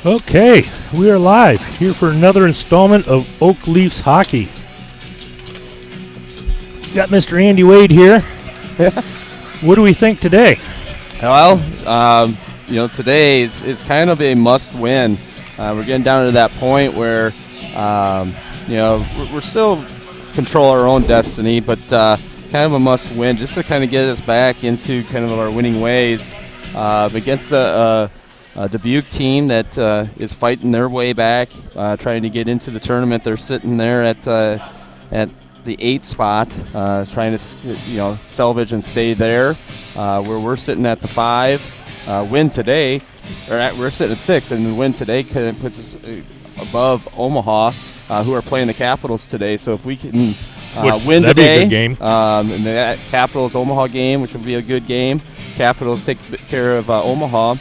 Okay, we are live here for another installment of Oak Leafs Hockey. Got Mr. Andy Wade here. What do we think today? Well, today is kind of a must-win. We're getting down to that point where, we're still control our own destiny, but kind of a must-win just to kind of get us back into kind of our winning ways against a Dubuque team that is fighting their way back, trying to get into the tournament. They're sitting there at the 8th spot, trying to salvage and stay there. Where we're sitting at the 5. Win today, we're sitting at 6, and the win today kind of puts us above Omaha, who are playing the Capitals today. So if we can win today, be a good game. And the Capitals Omaha game, which will be a good game. Capitals take care of Omaha.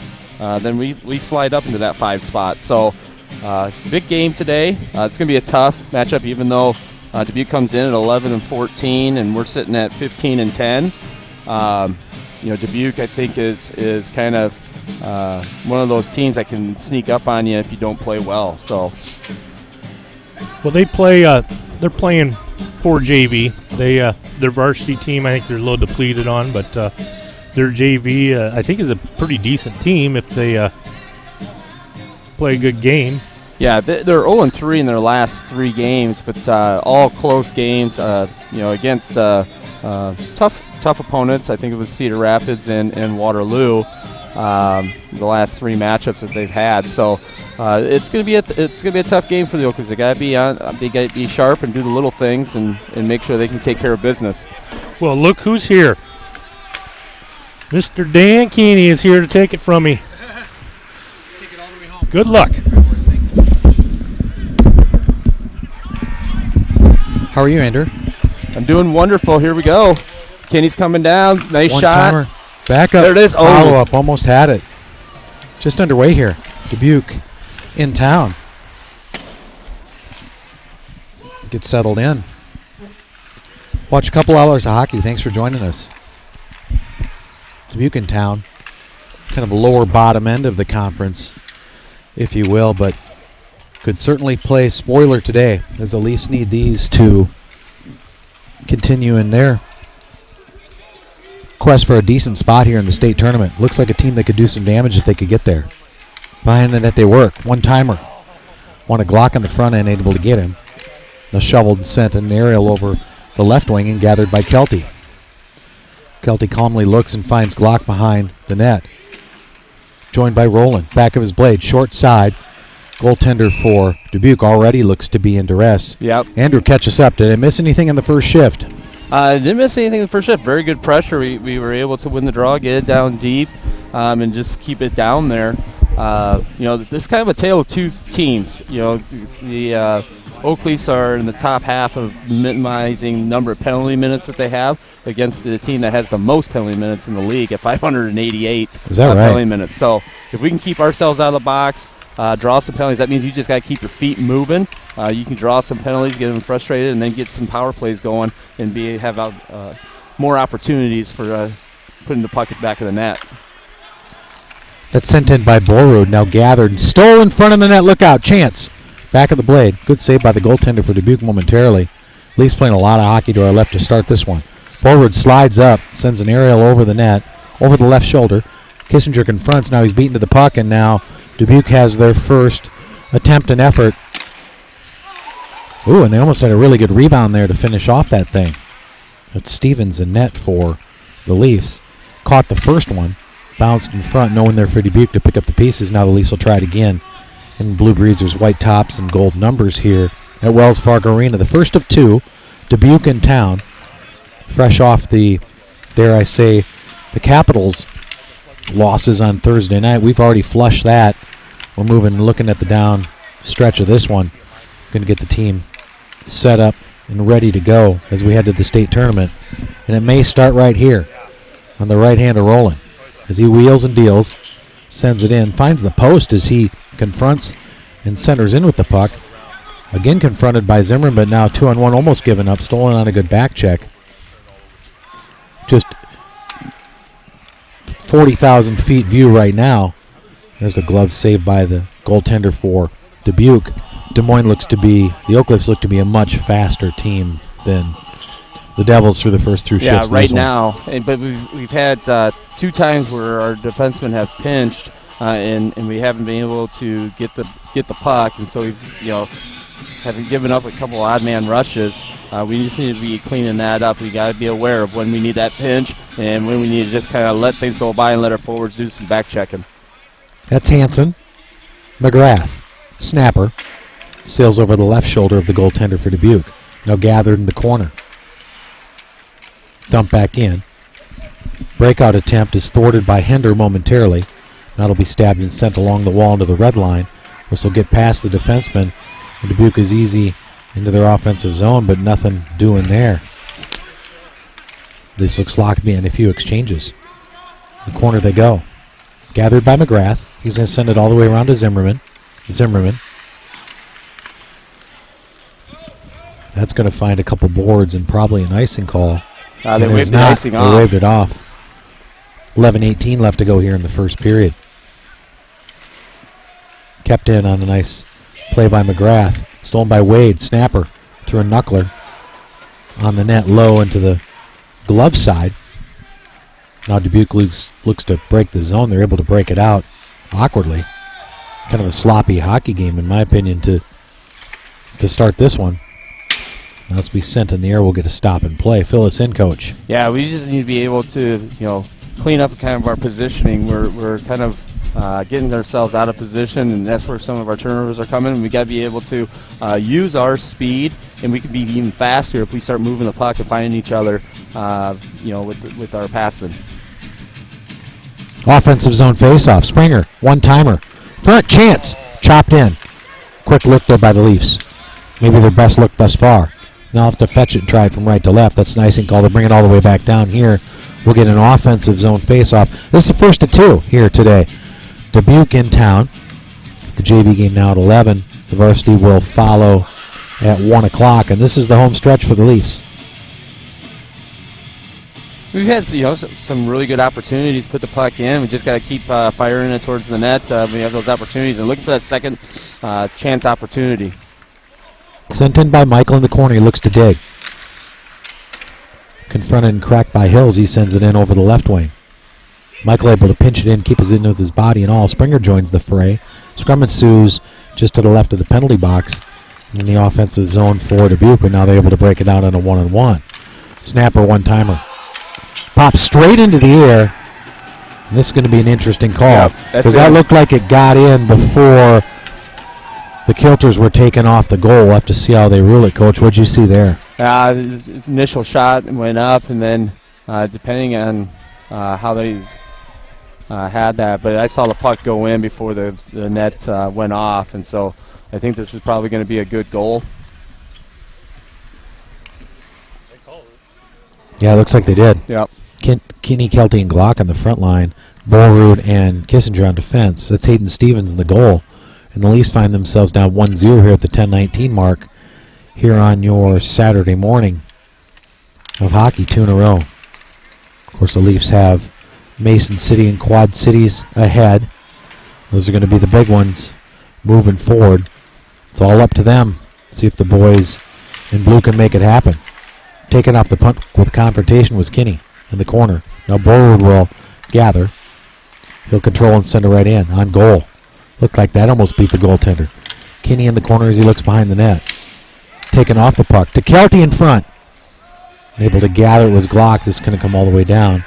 Then we slide up into that 5 spot. So big game today. It's going to be a tough matchup, even though Dubuque comes in at 11-14, and we're sitting at 15-10. Dubuque, I think, is kind of one of those teams that can sneak up on you if you don't play well. So, well, they play. They're playing for JV. Their varsity team, I think they're a little depleted on, but their JV, I think, is a pretty decent team if they play a good game. Yeah, they're 0-3 in their last 3 games, but all close games. Against tough opponents. I think it was Cedar Rapids and Waterloo. The last 3 matchups that they've had. So it's gonna be a tough game for the Oakleys. They gotta be on. They gotta be sharp and do the little things and make sure they can take care of business. Well, look who's here. Mr. Dan Keeney is here to take it from me. Take it all the way home. Good luck. How are you, Andrew? I'm doing wonderful. Here we go. Kenny's coming down. Nice One shot. Timer. Back up. There it is. Follow up. Almost had it. Just underway here. Dubuque in town. Get settled in. Watch a couple hours of hockey. Thanks for joining us. Dubuque in town. Kind of a lower bottom end of the conference, if you will, but could certainly play spoiler today, as the Leafs need these to continue in their quest for a decent spot here in the state tournament. Looks like a team that could do some damage if they could get there. Behind the net they work. One-timer. Want a Glock on the front end, able to get him. The shoveled sent an aerial over the left wing and gathered by Kelty. Kelty calmly looks and finds Glock behind the net. Joined by Rowland. Back of his blade. Short side. Goaltender for Dubuque already looks to be in duress. Yep. Andrew, catch us up. Did I miss anything in the first shift? Didn't miss anything in the first shift. Very good pressure. We were able to win the draw, get it down deep, and just keep it down there. This is kind of a tale of 2 teams. The Oak Leafs are in the top half of minimizing number of penalty minutes that they have against the team that has the most penalty minutes in the league at 588 Is that right? penalty minutes. So if we can keep ourselves out of the box, draw some penalties, that means you just got to keep your feet moving. You can draw some penalties, get them frustrated, and then get some power plays going and have more opportunities for putting the puck at the back of the net. That's sent in by Borrode, now gathered. Stole in front of the net. Look out. Chance. Back of the blade. Good save by the goaltender for Dubuque momentarily. Leafs playing a lot of hockey to our left to start this one. Borrode slides up, sends an aerial over the net, over the left shoulder. Kissinger confronts. Now he's beaten to the puck, and now Dubuque has their first attempt and effort. Ooh, and they almost had a really good rebound there to finish off that thing. That's Stevens in net for the Leafs. Caught the first one. Bounced in front, knowing there for Dubuque to pick up the pieces. Now the Leafs will try it again. In Blue Breezers, white tops and gold numbers here at Wells Fargo Arena. The first of 2. Dubuque in town. Fresh off the, dare I say, the Capitals losses on Thursday night. We've already flushed that. We're looking at the down stretch of this one. Going to get the team set up and ready to go as we head to the state tournament. And it may start right here on the right hand of Rowland as he wheels and deals, sends it in, finds the post as he confronts and centers in with the puck. Again confronted by Zimmerman, but now 2-on-1, almost given up, stolen on a good back check. Just 40,000 feet view right now. There's a glove save by the goaltender for Dubuque. The Oak Cliffs look to be a much faster team than the Devils through the first 2 shifts. Yeah, right now. But we've had 2 times where our defensemen have pinched, and we haven't been able to get the puck, and so we've haven't given up a couple odd man rushes. We just need to be cleaning that up. We got to be aware of when we need that pinch and when we need to just kind of let things go by and let our forwards do some back checking. That's Hansen. McGrath, snapper, sails over the left shoulder of the goaltender for Dubuque. Now gathered in the corner. Dump back in. Breakout attempt is thwarted by Hender momentarily. That'll be stabbed and sent along the wall into the red line. This will get past the defenseman. And Dubuque is easy into their offensive zone, but nothing doing there. This looks locked behind a few exchanges. In the corner they go. Gathered by McGrath. He's going to send it all the way around to Zimmerman. That's going to find a couple boards and probably an icing call. They waved the icing off. They waved it off. 11:18 left to go here in the first period. Kept in on a nice play by McGrath. Stolen by Wade. Snapper through a knuckler. On the net, low into the glove side. Now Dubuque looks to break the zone. They're able to break it out awkwardly. Kind of a sloppy hockey game, in my opinion, to start this one. Now as we sent in the air, we'll get a stop and play. Fill us in, Coach. Yeah, we just need to be able to, clean up kind of our positioning. We're kind of getting ourselves out of position, and that's where some of our turnovers are coming. We got to be able to use our speed, and we can be even faster if we start moving the puck and finding each other, with our passing. Offensive zone faceoff. Springer, one-timer. Front chance. Chopped in. Quick look there by the Leafs. Maybe their best look thus far. Now have to fetch it and try it from right to left. That's nice and call to bring it all the way back down here. We'll get an offensive zone faceoff. This is the first of 2 here today. Dubuque in town. The JV game now at 11. The varsity will follow at 1 o'clock, and this is the home stretch for the Leafs. We've had some really good opportunities to put the puck in. We just got to keep firing it towards the net. We have those opportunities and looking for that second chance opportunity. Sent in by Michael in the corner. He looks to dig. Confronted and cracked by Hills. He sends it in over the left wing. Michael able to pinch it in, keep it in with his body and all. Springer joins the fray. Scrum ensues just to the left of the penalty box in the offensive zone for Dubuque, but now they're able to break it out on a 1-on-1. Snapper, one-timer. Pops straight into the air. And this is going to be an interesting call because that looked like it got in before the kilters were taken off the goal. We'll have to see how they rule it, Coach. What did you see there? Initial shot went up, and then depending on how they had that, but I saw the puck go in before the net went off, and so I think this is probably going to be a good goal. Yeah, it looks like they did. Yep. Kinney, Kelty, and Glock on the front line. Borrud and Kissinger on defense. That's Hayden Stevens in the goal. And the Leafs find themselves down 1-0 here at the 10:19 mark here on your Saturday morning of hockey, 2 in a row. Of course, the Leafs have Mason City and Quad Cities ahead. Those are going to be the big ones moving forward. It's all up to them. See if the boys in blue can make it happen. Taken off the punt with confrontation was Kinney in the corner. Now Borrud will gather. He'll control and send it right in on goal. Looked like that almost beat the goaltender. Kinney in the corner as he looks behind the net. Taken off the puck to Kelty in front. Able to gather it was Glock. This is going to come all the way down.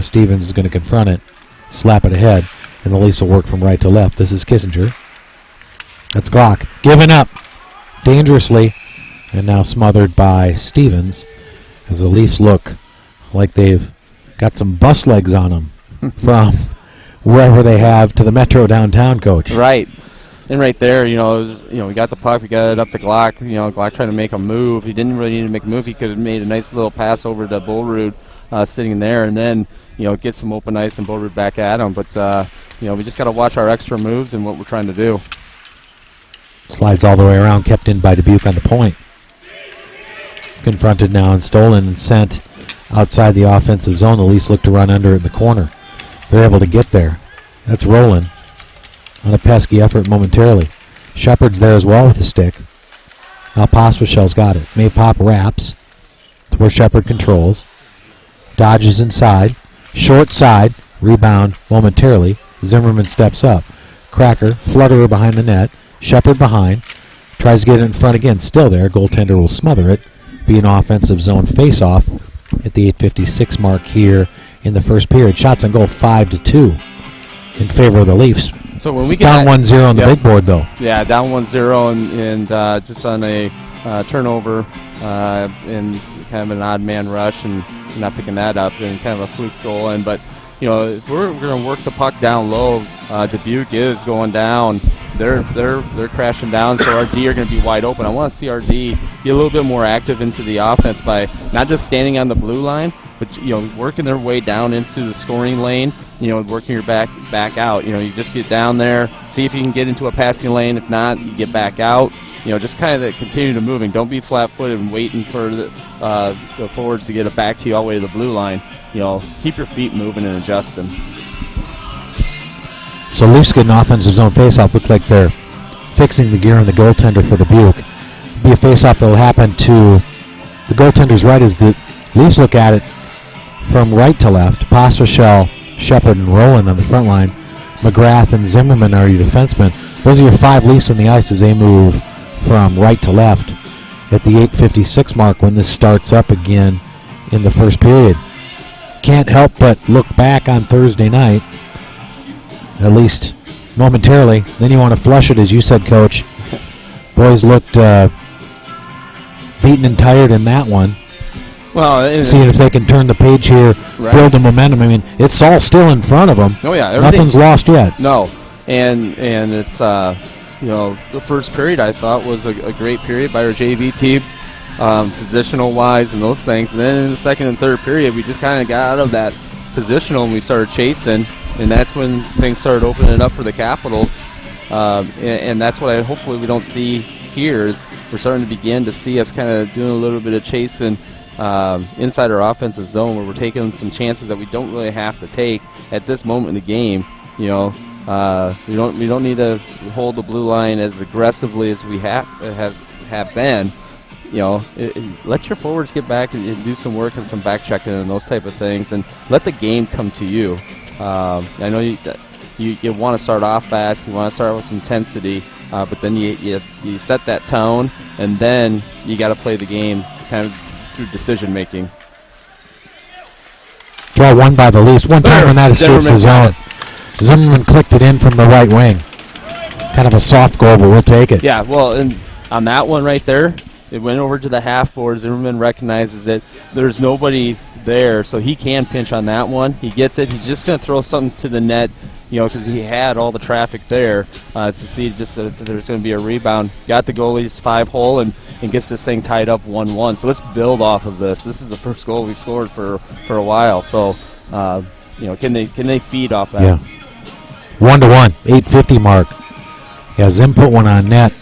Stevens is going to confront it, slap it ahead, and the Leafs will work from right to left. This is Kissinger. That's Glock. Giving up dangerously, and now smothered by Stevens as the Leafs look like they've got some bus legs on them from wherever they have to the Metro downtown, Coach. Right. And right there, it was, we got the puck, we got it up to Glock. Glock trying to make a move. He didn't really need to make a move. He could have made a nice little pass over to Borrud sitting there, and then, get some open ice and Borrud back at him. But, we just got to watch our extra moves and what we're trying to do. Slides all the way around, kept in by Dubuque on the point. Confronted now and stolen and sent outside the offensive zone. The Leafs look to run under it in the corner. They're able to get there. That's Rowland. on a pesky effort momentarily. Shepard's there as well with a stick. Now Pospisil's got it. Maypop wraps to where Shepard controls. Dodges inside. Short side. Rebound momentarily. Zimmerman steps up. Cracker, flutterer behind the net. Shepard behind. Tries to get it in front again. Still there. Goaltender will smother it. Be an offensive zone face-off at the 8:56 mark here in the first period. Shots on goal 5-2 in favor of the Leafs. So when we get down 1-0 on the big board, though. Yeah, down 1-0 and just on a turnover and kind of an odd man rush and not picking that up and kind of a fluke goal. But if we're going to work the puck down low, Dubuque is going down. They're crashing down, so our D are going to be wide open. I want to see our D be a little bit more active into the offense by not just standing on the blue line, but working their way down into the scoring lane. Working your back out. You just get down there, see if you can get into a passing lane. If not, you get back out. Just kind of continue to moving. Don't be flat-footed and waiting for the forwards to get it back to you all the way to the blue line. Keep your feet moving and adjusting. So Leafs get an offensive zone faceoff. Look like they're fixing the gear on the goaltender for Dubuque. It'll be a faceoff that will happen to the goaltender's right as the Leafs look at it from right to left. Pospisil, Shepard, and Rowland on the front line. McGrath and Zimmerman are your defensemen. Those are your 5 Leafs on the ice as they move from right to left at the 8:56 mark when this starts up again in the first period. Can't help but look back on Thursday night, at least momentarily. Then you want to flush it, as you said, Coach. Boys looked beaten and tired in that one. Well, seeing if they can turn the page here, right. Build the momentum. I mean, it's all still in front of them. Oh yeah, nothing's lost yet. No, and it's the first period I thought was a great period by our JV team, positional wise and those things. And then in the second and third period, we just kind of got out of that positional and we started chasing, and that's when things started opening up for the Capitals. And that's what hopefully we don't see here is we're starting to begin to see us kind of doing a little bit of chasing. Inside our offensive zone where we're taking some chances that we don't really have to take at this moment in the game. We don't need to hold the blue line as aggressively as we have been. Let your forwards get back and do some work and some back checking and those type of things, and let the game come to you. I know you want to start off fast, you want to start with some intensity, but then you set that tone, and then you got to play the game kind of through decision making. Draw one by the Leafs. One time when that escapes the zone. Zimmerman clicked it in from the right wing. Kind of a soft goal, but we'll take it. Yeah, well, and on that one right there, it went over to the half board. Zimmerman recognizes that there's nobody there, so he can pinch on that one. He gets it. He's just going to throw something to the net, because he had all the traffic there to see just if there's going to be a rebound. Got the goalie's 5-hole and gets this thing tied up 1-1. So let's build off of this. This is the first goal we've scored for a while. So, can they feed off that? Yeah. 1-1, 8:50 mark. Yeah, Zim put one on net,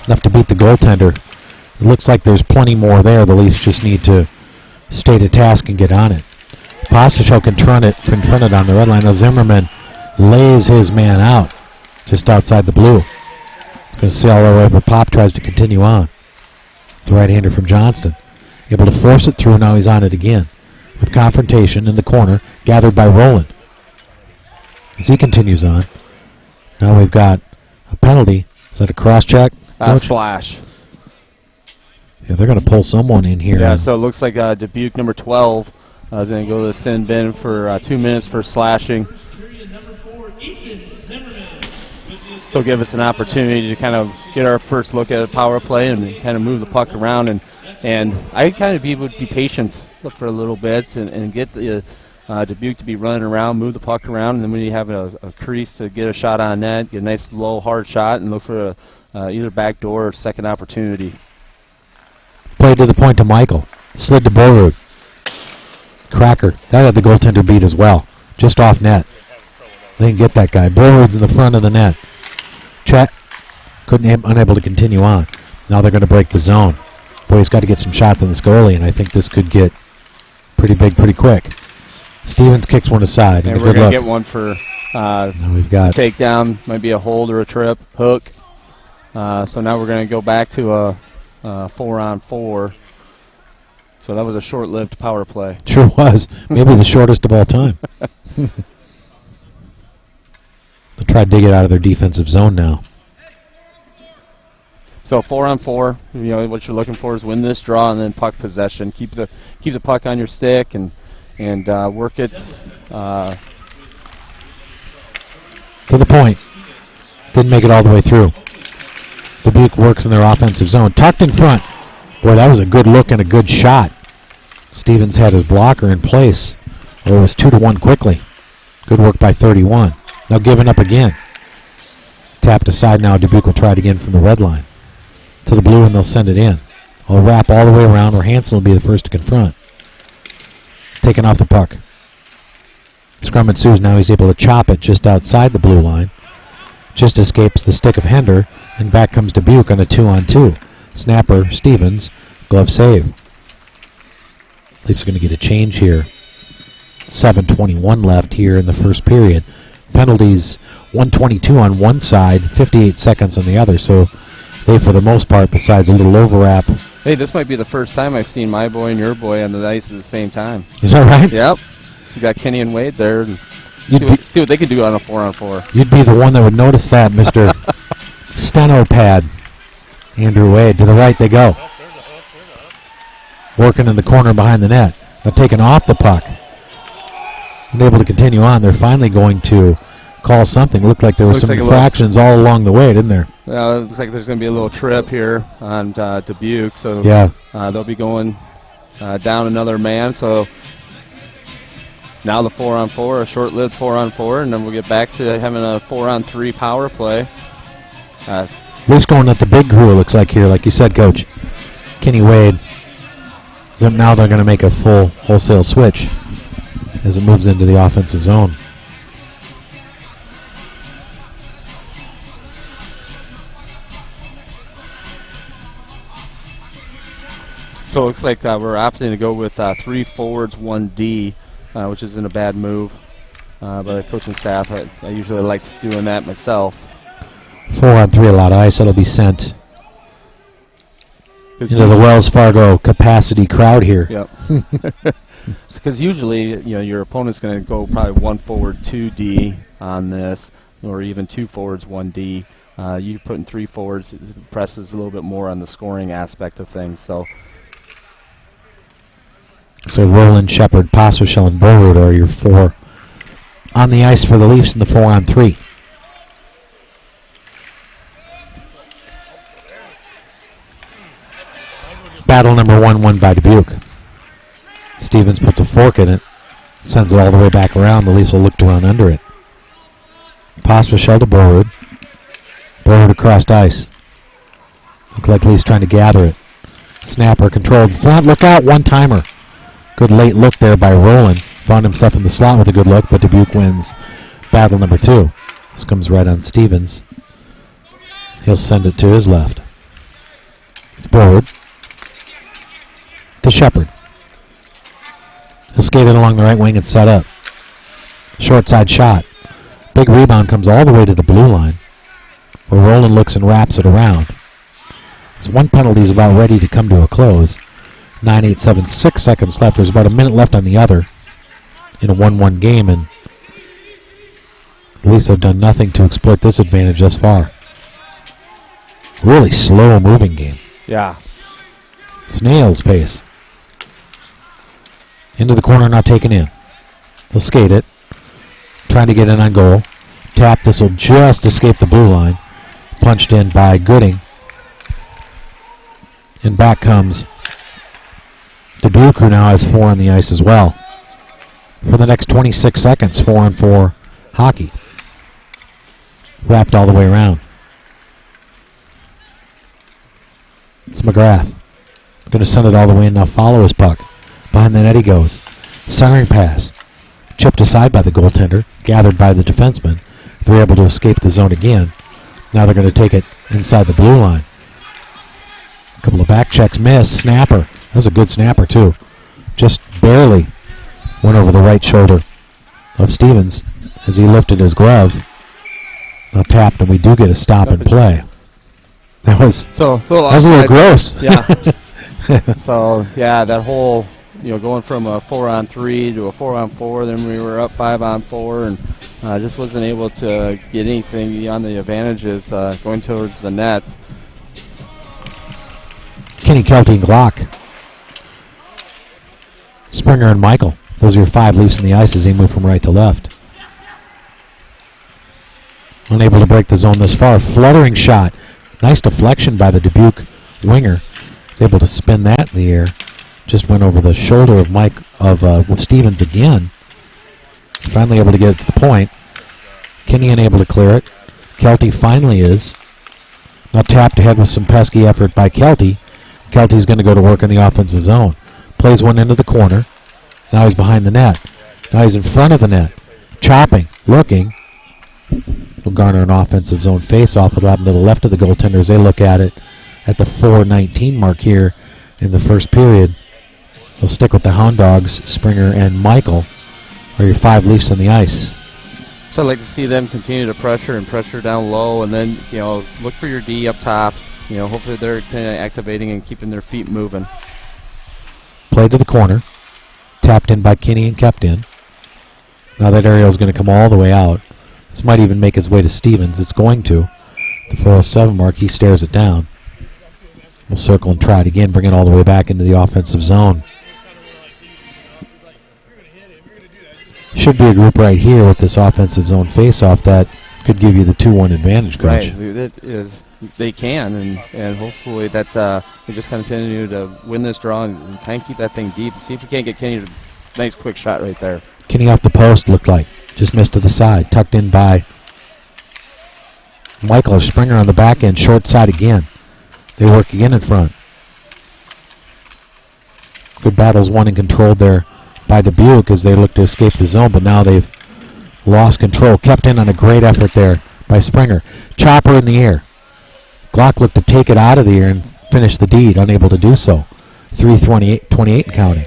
enough to beat the goaltender. It looks like there's plenty more there. The Leafs just need to stay to task and get on it. Pospisil confront it on the red line. Now Zimmerman lays his man out just outside the blue. It's going to sail all the way, but Pop tries to continue on. It's the right-hander from Johnston. Able to force it through, now he's on it again. With confrontation in the corner, gathered by Rowland. As he continues on, now we've got a penalty. Is that a cross-check? Slash. Yeah, they're going to pull someone in here. Yeah, so it looks like Dubuque number 12 is going to go to the sin bin for 2 minutes for slashing. So give us an opportunity to kind of get our first look at a power play and kind of move the puck around. And I kind of would be patient for a little bit and get the Dubuque to be running around, move the puck around, and then when you have a crease to get a shot on net, get a nice low hard shot and look for either backdoor or second opportunity. Played to the point to Michael. Slid to Borrud. Cracker. That had the goaltender beat as well. Just off net. They didn't get that guy. Borrud's in the front of the net. Chet unable to continue on. Now they're going to break the zone. Boy, he's got to get some shots on this goalie, and I think this could get pretty big pretty quick. Stevens kicks one aside. And we're going to get one for Now we've got takedown, might be a hold or a trip, hook. So now we're going to go back to a 4-on-4. So that was a short-lived power play. Sure was. Maybe the shortest of all time. They'll try to dig it out of their defensive zone now. So 4-on-4, what you're looking for is win this draw and then puck possession. Keep the puck on your stick and work it to the point. Didn't make it all the way through. Dubuque works in their offensive zone. Tucked in front. Boy, that was a good look and a good shot. Stevens had his blocker in place. It was 2-1 quickly. Good work by 31. Now giving up again. Tapped aside now. Dubuque will try it again from the red line. To the blue, and they'll send it in. I'll wrap all the way around where Hansen will be the first to confront. Taking off the puck. Scrum ensues. Now he's able to chop it just outside the blue line. Just escapes the stick of Hender, and back comes Dubuque on a 2-on-2. Snapper, Stevens, glove save. Leafs are going to get a change here. 7:21 left here in the first period. Penalties, 122 on one side, 58 seconds on the other, so they, for the most part, besides a little overwrap. Hey, this might be the first time I've seen my boy and your boy on the ice at the same time. Is that right? Yep. You got Kenny and Wade there. And see what they can do on a 4-on-4. You'd be the one that would notice that, Mr. Steno Pad. Andrew Wade. To the right they go. Working in the corner behind the net. Now taking off the puck. Unable to continue on. They're finally going to call something. Looked like there were some infractions all along the way, didn't there? Well, it looks like there's going to be a little trip here on Dubuque. So yeah. They'll be going down another man. So now the 4-on-4, a short-lived 4-on-4, and then we'll get back to having a 4-on-3 power play. Leafs going at the big crew, it looks like here, like you said, Coach. Kenny Wade. So now they're going to make a full wholesale switch as it moves into the offensive zone. So it looks like we're opting to go with 3 forwards, 1 D, which isn't a bad move. But the coaching staff, I usually like doing that myself. 4-on-3, a lot of ice. That'll be sent into the Wells Fargo capacity crowd here. Yep. Because usually, your opponent's going to go probably 1 forward, 2 D on this, or even 2 forwards, 1 D. You putting 3 forwards presses a little bit more on the scoring aspect of things. So Roland, Shepard, Paswashel, and Borwood are your 4 on the ice for the Leafs in the 4-on-3. Battle number 1 won by Dubuque. Stevens puts a fork in it, sends it all the way back around. The Leafs will look to run under it. Paswashel to Borwood. Borwood across ice. Look like Leafs trying to gather it. Snapper controlled front. Look out, one-timer. Good late look there by Roland. Found himself in the slot with a good look, but Dubuque wins battle number 2. This comes right on Stevens. He'll send it to his left. It's Borwood. To Shepard. He'll skate it along the right wing and set up. Short side shot. Big rebound comes all the way to the blue line, where Roland looks and wraps it around. This one penalty is about ready to come to a close. 9-8-7, 6 seconds left. There's about a minute left on the other in a 1-1 game, and the Leafs have done nothing to exploit this advantage thus far. Really slow-moving game. Yeah. Snail's pace. Into the corner, not taken in. They'll skate it. Trying to get in on goal. Tap, this will just escape the blue line. Punched in by Gooding. And back comes Dubuque, who now has 4 on the ice as well. For the next 26 seconds, 4-on-4 hockey. Wrapped all the way around. It's McGrath. Going to send it all the way in now. Follow his puck. Behind the net he goes. Centering pass. Chipped aside by the goaltender. Gathered by the defenseman. They're able to escape the zone again. Now they're going to take it inside the blue line. A couple of back checks miss. Snapper. That was a good snapper too. Just barely went over the right shoulder of Stevens. as he lifted his glove. Now tapped, and we do get a stop and play. That was So a little gross. Yeah. So yeah, that whole going from a 4-on-3 to a 4-on-4, then we were up 5-on-4, and just wasn't able to get anything beyond the advantages going towards the net. Kenny, Kelty, and Glock. Springer and Michael. Those are your 5 Leafs in the ice as they move from right to left. Unable to break the zone this far. Fluttering shot. Nice deflection by the Dubuque winger. He's able to spin that in the air. Just went over the shoulder of Stevens again. Finally able to get it to the point. Kenny unable to clear it. Kelty finally is. Now tapped ahead with some pesky effort by Kelty. Kelty's going to go to work in the offensive zone. Plays one into the corner. Now he's behind the net. Now he's in front of the net. Chopping. Looking. Will garner an offensive zone face-off. It'll happen to the left of the goaltender as they look at it at the 4:19 mark here in the first period. They'll stick with the Hound Dogs. Springer and Michael are your 5 Leafs on the ice. So I'd like to see them continue to pressure down low, and then look for your D up top. Hopefully they're kind of activating and keeping their feet moving. Play to the corner. Tapped in by Kenny and kept in. Now that aerial is going to come all the way out. This might even make its way to Stevens. It's going to. The 4:07 mark, he stares it down. We'll circle and try it again, bring it all the way back into the offensive zone. Should be a group right here with this offensive zone face-off that could give you the 2-1 advantage, Coach. Right, they can, and hopefully that we just continue to win this draw and try and keep that thing deep. See if we can't get Kenny a nice quick shot right there. Kenny off the post looked like. Just missed to the side. Tucked in by Michael or Springer on the back end. Short side again. They work again in front. Good battles won and controlled there by Dubuque as they look to escape the zone, but now they've lost control. Kept in on a great effort there by Springer. Chopper in the air. Glock looked to take it out of the air and finish the deed, unable to do so. 3:28 and counting.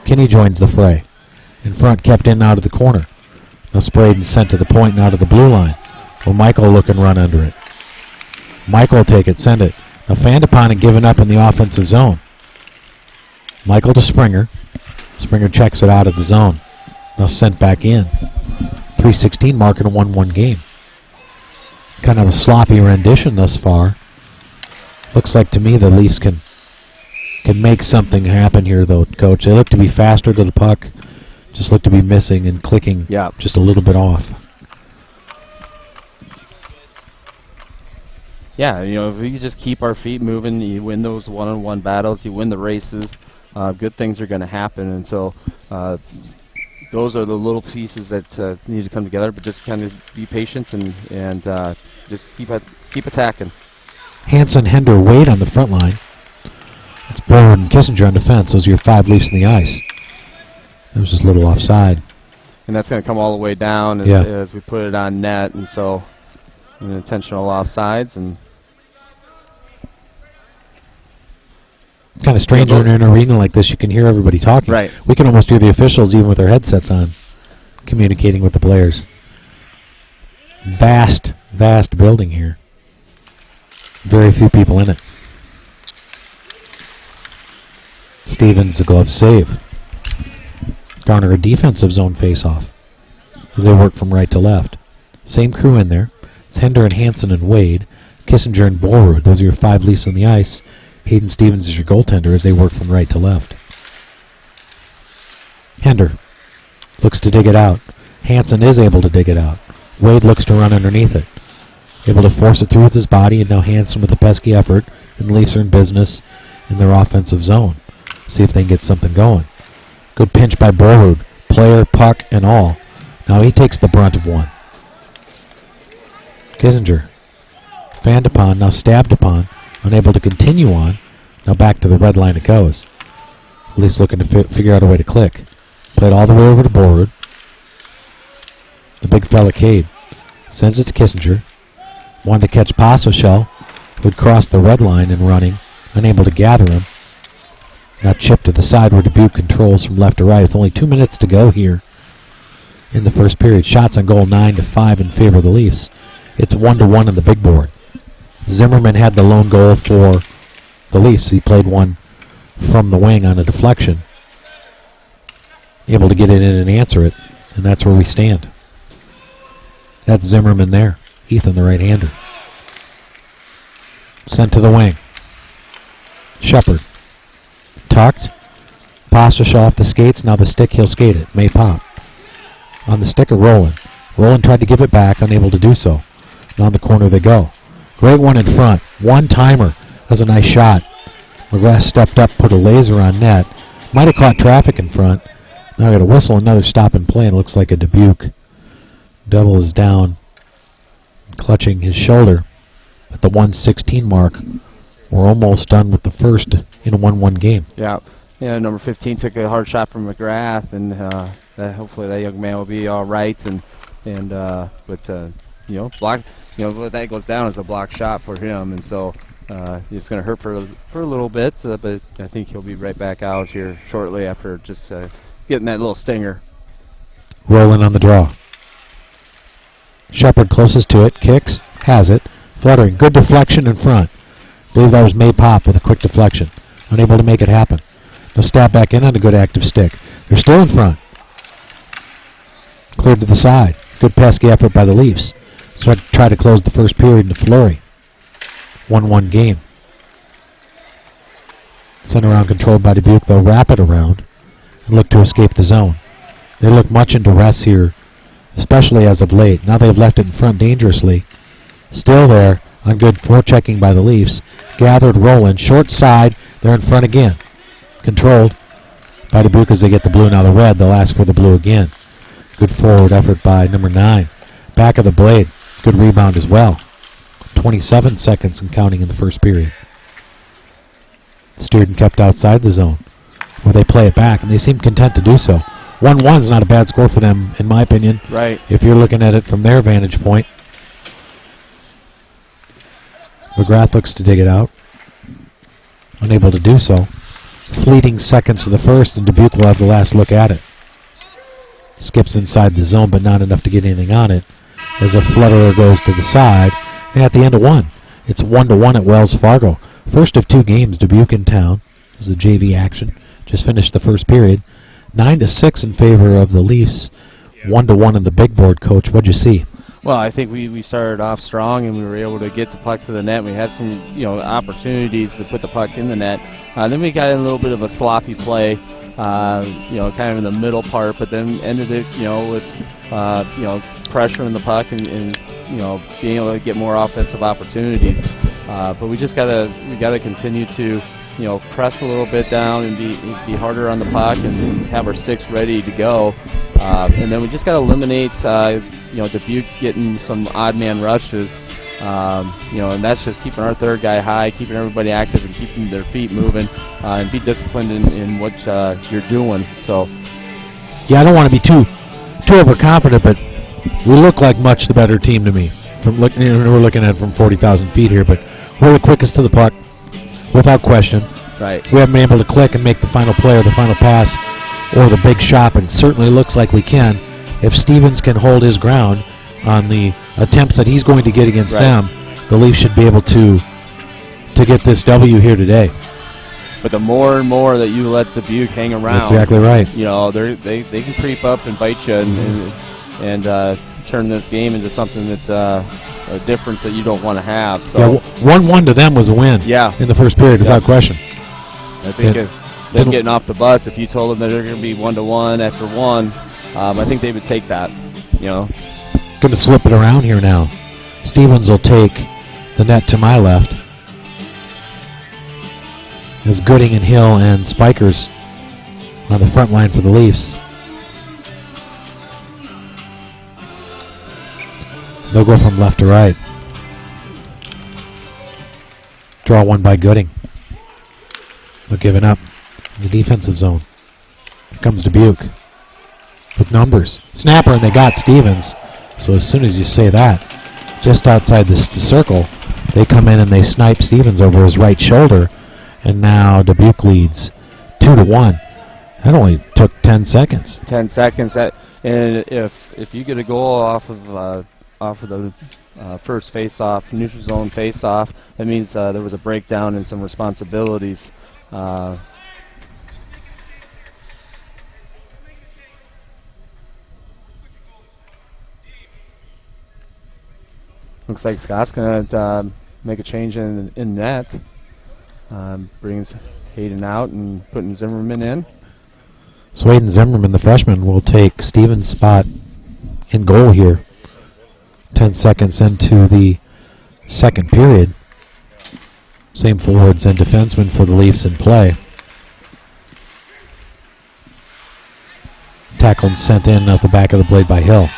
Kenny joins the fray. In front, kept in out of the corner. Now sprayed and sent to the point and out of the blue line. Well, Michael look and run under it. Michael will take it, send it. Now fanned upon and given up in the offensive zone. Michael to Springer. Springer checks it out of the zone. Now sent back in. 3:16 mark in a 1-1 game. Kind of a sloppy rendition thus far. Looks like to me the Leafs can make something happen here, though, Coach. They look to be faster to the puck. Just look to be missing and clicking just a little bit off. Yeah, if we just keep our feet moving, you win those one-on-one battles, you win the races, good things are going to happen. And so those are the little pieces that need to come together, but just kind of be patient and just keep attacking. Hansen, Hender, Wade on the front line. It's Borward and Kissinger on defense. Those are your 5 Leafs in the ice. It was just a little offside. And that's going to come all the way down as we put it on net, and so intentional offsides. And kind of strange when you're in an arena like this, you can hear everybody talking. Right. We can almost hear the officials even with their headsets on, communicating with the players. Vast building here. Very few people in it. Stevens, the glove save. Garner a defensive zone face-off as they work from right to left. Same crew in there. It's Hender and Hansen and Wade. Kissinger and Borrud. Those are your 5 Leafs on the ice. Hayden Stevens is your goaltender as they work from right to left. Hender looks to dig it out. Hansen is able to dig it out. Wade looks to run underneath it. Able to force it through with his body, and now Hansen with a pesky effort, and the Leafs are in business in their offensive zone. See if they can get something going. Good pinch by Borrud. Player, puck, and all. Now he takes the brunt of one. Kissinger. Fanned upon, now stabbed upon. Unable to continue on. Now back to the red line it goes. At least looking to figure out a way to click. Played all the way over to Borrud. The big fella Cade sends it to Kissinger. Wanted to catch Passoshell, who had crossed the red line and running. Unable to gather him. Now chipped to the side where Dubuque controls from left to right. With only 2 minutes to go here in the first period. Shots on goal 9-5 in favor of the Leafs. It's 1-1 on the big board. Zimmerman had the lone goal for the Leafs. He played one from the wing on a deflection. Able to get it in and answer it, and that's where we stand. That's Zimmerman there. Ethan, the right-hander. Sent to the wing. Shepard. Tucked. Pastrich off the skates. Now the stick, he'll skate it. May pop. On the stick of Rowland. Rowland tried to give it back, unable to do so. Down the corner they go. Great one in front. One-timer. That's a nice shot. McGrath stepped up, put a laser on net. Might have caught traffic in front. Now got a whistle, another stop and play, and it looks like a Dubuque double is down, clutching his shoulder at the 1:16 mark. We're almost done with the first in a 1-1 game. Yeah, number 15 took a hard shot from McGrath, and hopefully that young man will be all right. Block. That goes down as a block shot for him, and so it's going to hurt for a little bit. But I think he'll be right back out here shortly after just getting that little stinger. Rolling on the draw. Shepard closest to it, kicks, has it, fluttering. Good deflection in front. I believe that was May Pop with a quick deflection. Unable to make it happen. They'll stab back in on a good active stick. They're still in front. Cleared to the side. Good pesky effort by the Leafs. So try to close the first period in a flurry. 1-1 game. Center around controlled by Dubuque. They'll wrap it around and look to escape the zone. They look much in duress here, especially as of late. Now they've left it in front dangerously. Still there on good forechecking by the Leafs. Gathered Rowland. Short side. They're in front again. Controlled by Dubuque as they get the blue. Now the red. They'll ask for the blue again. Good forward effort by number 9. Back of the blade. Good rebound as well. 27 seconds and counting in the first period. Steered and kept outside the zone, where they play it back, and they seem content to do so. 1-1 is not a bad score for them, in my opinion. Right. If you're looking at it from their vantage point. McGrath looks to dig it out. Unable to do so. Fleeting seconds of the first, and Dubuque will have the last look at it. Skips inside the zone, but not enough to get anything on it, as a flutterer goes to the side. And at the end of one, it's 1-1 at Wells Fargo. First of 2 games, Dubuque in town. This is a JV action. Just finished the first period. 9-6 in favor of the Leafs. 1-1 in the big board, Coach. What'd you see? Well, I think we started off strong, and we were able to get the puck to the net. We had some opportunities to put the puck in the net. Then we got in a little bit of a sloppy play, kind of in the middle part, but then ended it, with pressure in the puck and being able to get more offensive opportunities. But we gotta continue to press a little bit down and be harder on the puck and have our sticks ready to go. And then we just gotta eliminate Dubuque getting some odd man rushes. And that's just keeping our third guy high, keeping everybody active, and keeping their feet moving, and be disciplined in what you're doing. So, yeah, I don't want to be too overconfident, but we look like much the better team to me. We're looking at it from 40,000 feet here, but we're the quickest to the puck, without question. Right. We haven't been able to click and make the final play or the final pass or the big shot, but it certainly looks like we can. If Stevens can hold his ground on the attempts that he's going to get against them, the Leafs should be able to get this W here today. But the more and more that you let Dubuque hang around, that's exactly right. They can creep up and bite you and turn this game into something that's a difference that you don't want to have. So 1-1 to them was a win. Yeah. In the first period, without question. I think them getting off the bus, if you told them that they're going to be 1-1 after one, I think they would take that. Going to flip it around here now. Stevens will take the net to my left. As Gooding and Hill and Spikers on the front line for the Leafs. They'll go from left to right. Draw one by Gooding. They're giving up in the defensive zone. Here comes Dubuque with numbers. Snapper, and they got Stevens. So as soon as you say that, just outside the circle, they come in and they snipe Stevens over his right shoulder. And now Dubuque leads 2-1. That only took 10 seconds. 10 seconds. And if you get a goal off of the first face-off, neutral zone face-off, that means there was a breakdown in some responsibilities. Looks like Scott's going to make a change in net. Brings Hayden out and putting Zimmerman in. So Hayden Zimmerman, the freshman, will take Stevens' spot in goal here. 10 seconds into the second period. Same forwards and defensemen for the Leafs in play. Tackle and sent in out the back of the blade by Hill.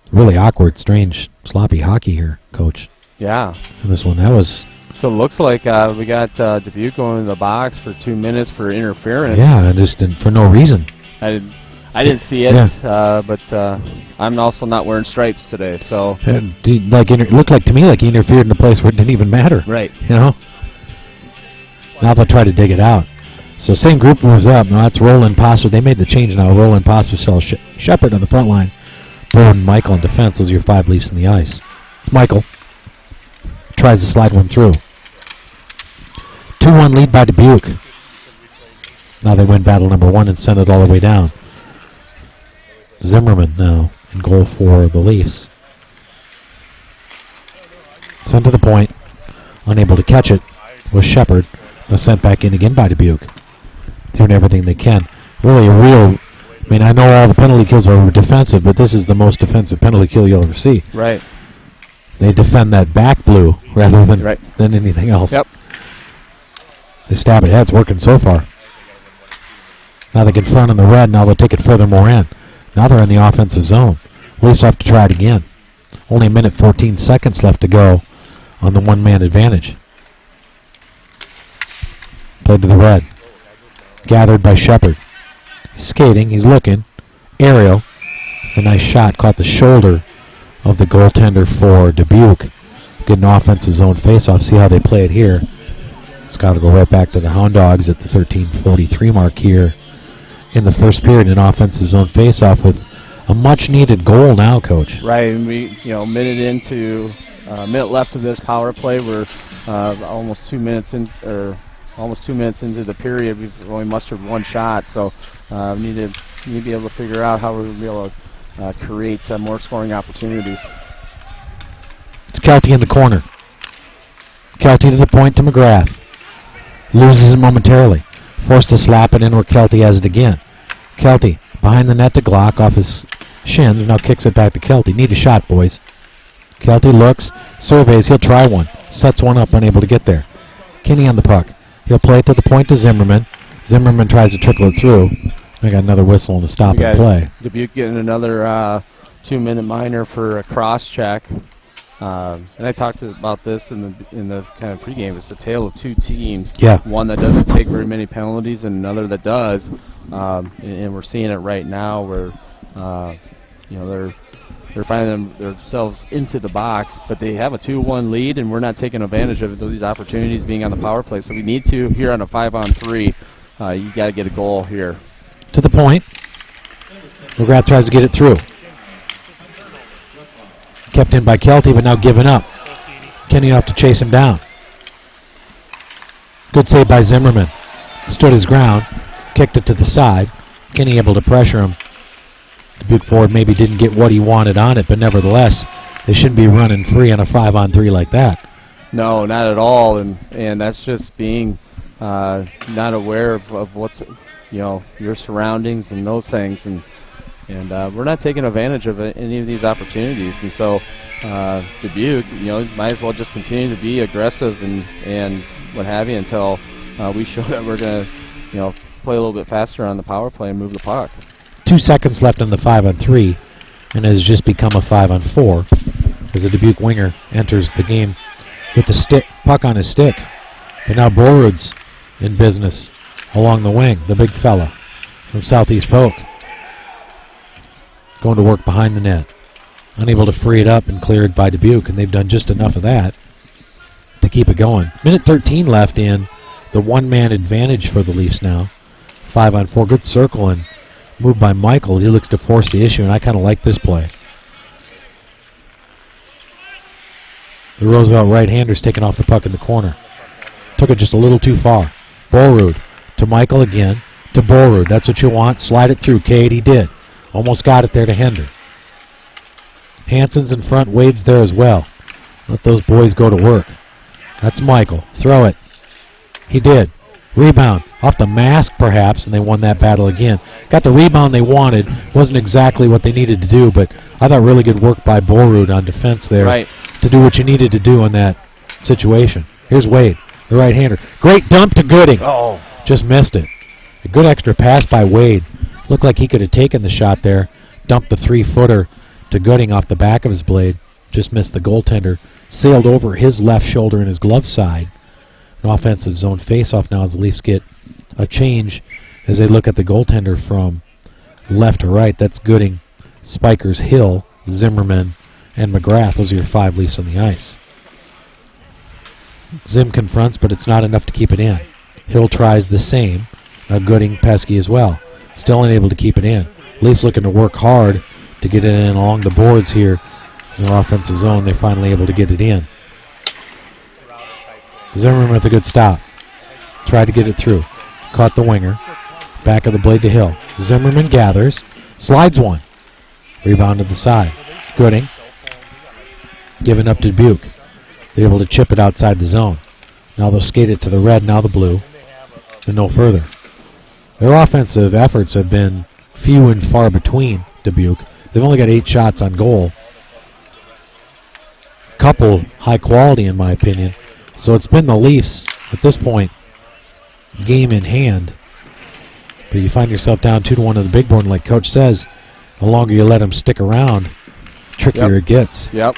Really awkward, strange, sloppy hockey here, Coach. Yeah. And this one, that was... So it looks like we got Dubuque going to the box for 2 minutes for interference. Yeah, and just for no reason. I didn't see it, yeah. But I'm also not wearing stripes today, so... It looked like to me like he interfered in a place where it didn't even matter. Right. You know? Now they'll try to dig it out. So same group moves up. Now that's Roland Posser. They made the change now. Roland Posser, Shepard on the front line. Bowen, Michael in defense. Those are your 5 Leafs in the ice. It's Michael. Tries to slide one through. 2-1 lead by Dubuque. Now they win battle number 1 and send it all the way down. Zimmerman now in goal for the Leafs. Sent to the point. Unable to catch it was Shepard. Now sent back in again by Dubuque. Doing everything they can. Really a real... I mean, I know all the penalty kills are defensive, but this is the most defensive penalty kill you'll ever see. Right. They defend that back blue rather than anything else. Yep. They stab it. Yeah, it's working so far. Now they confront in the red. Now they'll take it furthermore in. Now they're in the offensive zone. Leafs have to try it again. Only a minute 14 seconds left to go on the one-man advantage. Played to the red. Gathered by Shepard. He's skating. He's looking. Aerial. It's a nice shot. Caught the shoulder of the goaltender for Dubuque. Good an offensive zone faceoff. See how they play it here. Scott will go right back to the Hound Dogs at the 13:43 mark here in the first period. An offensive zone faceoff with a much-needed goal now, Coach. Right, and we, minute left of this power play. We're almost 2 minutes in, or almost 2 minutes into the period. We've only mustered one shot, so we need to be able to figure out how we're going to be able to create more scoring opportunities. It's Kelty in the corner. Kelty to the point to McGrath. Loses it momentarily. Forced to slap it in where Kelty has it again. Kelty behind the net to Glock off his shins. Now kicks it back to Kelty. Need a shot, boys. Kelty looks, surveys. He'll try one. Sets one up, unable to get there. Kinney on the puck. He'll play it to the point to Zimmerman. Zimmerman tries to trickle it through. We got another whistle and a stop and play. Dubuque getting another 2-minute minor for a cross check. And I talked about this in the kind of pregame. It's a tale of two teams. Yeah. One that doesn't take very many penalties, and another that does. And we're seeing it right now, where they're finding themselves into the box, but they have a 2-1 lead, and we're not taking advantage of these opportunities being on the power play. So we need to here on a 5-on-3. You got to get a goal here. To the point. McGrath tries to get it through. Kept in by Kelty, but now given up. Kenny off to chase him down. Good save by Zimmerman. Stood his ground. Kicked it to the side. Kenny able to pressure him. Dubuque forward maybe didn't get what he wanted on it, but nevertheless, they shouldn't be running free on a 5-on-3 like that. No, not at all, and that's just being not aware of what's, your surroundings and those things, and we're not taking advantage of any of these opportunities. And so Dubuque, might as well just continue to be aggressive and what have you until we show that we're going to, play a little bit faster on the power play and move the puck. 2 seconds left on the 5-on-3, and it has just become a 5-on-4 as the Dubuque winger enters the game with the puck on his stick. But now Borud's in business along the wing, the big fella from Southeast Polk. Going to work behind the net. Unable to free it up and cleared by Dubuque, and they've done just enough of that to keep it going. Minute 13 left in the one-man advantage for the Leafs now. 5-on-4, good circle and move by Michaels. He looks to force the issue, and I kind of like this play. The Roosevelt right-hander's taking off the puck in the corner. Took it just a little too far. Borrud to Michael again, to Borrud. That's what you want. Slide it through, Cade. He did. Almost got it there to Hender. Hansen's in front. Wade's there as well. Let those boys go to work. That's Michael. Throw it. He did. Rebound. Off the mask, perhaps, and they won that battle again. Got the rebound they wanted. Wasn't exactly what they needed to do, but I thought really good work by Borrud on defense there. Right. To do what you needed to do in that situation. Here's Wade, the right-hander. Great dump to Gooding. Oh. Just missed it. A good extra pass by Wade. Looked like he could have taken the shot there. Dumped the 3-footer to Gooding off the back of his blade. Just missed the goaltender. Sailed over his left shoulder and his glove side. An offensive zone face-off now as the Leafs get a change as they look at the goaltender from left to right. That's Gooding, Spikers, Hill, Zimmerman, and McGrath. Those are your 5 Leafs on the ice. Zim confronts, but it's not enough to keep it in. Hill tries the same. Now Gooding, pesky as well. Still unable to keep it in. Leafs looking to work hard to get it in along the boards here in their offensive zone. They're finally able to get it in. Zimmerman with a good stop. Tried to get it through. Caught the winger. Back of the blade to Hill. Zimmerman gathers. Slides one. Rebound to the side. Gooding. Given up to Dubuque. They're able to chip it outside the zone. Now they'll skate it to the red, now the blue. And no further. Their offensive efforts have been few and far between, Dubuque. They've only got 8 shots on goal. Couple high quality, in my opinion. So it's been the Leafs, at this point, game in hand. But you find yourself down 2-1 to the big board, and like Coach says, the longer you let them stick around, trickier it gets. Yep.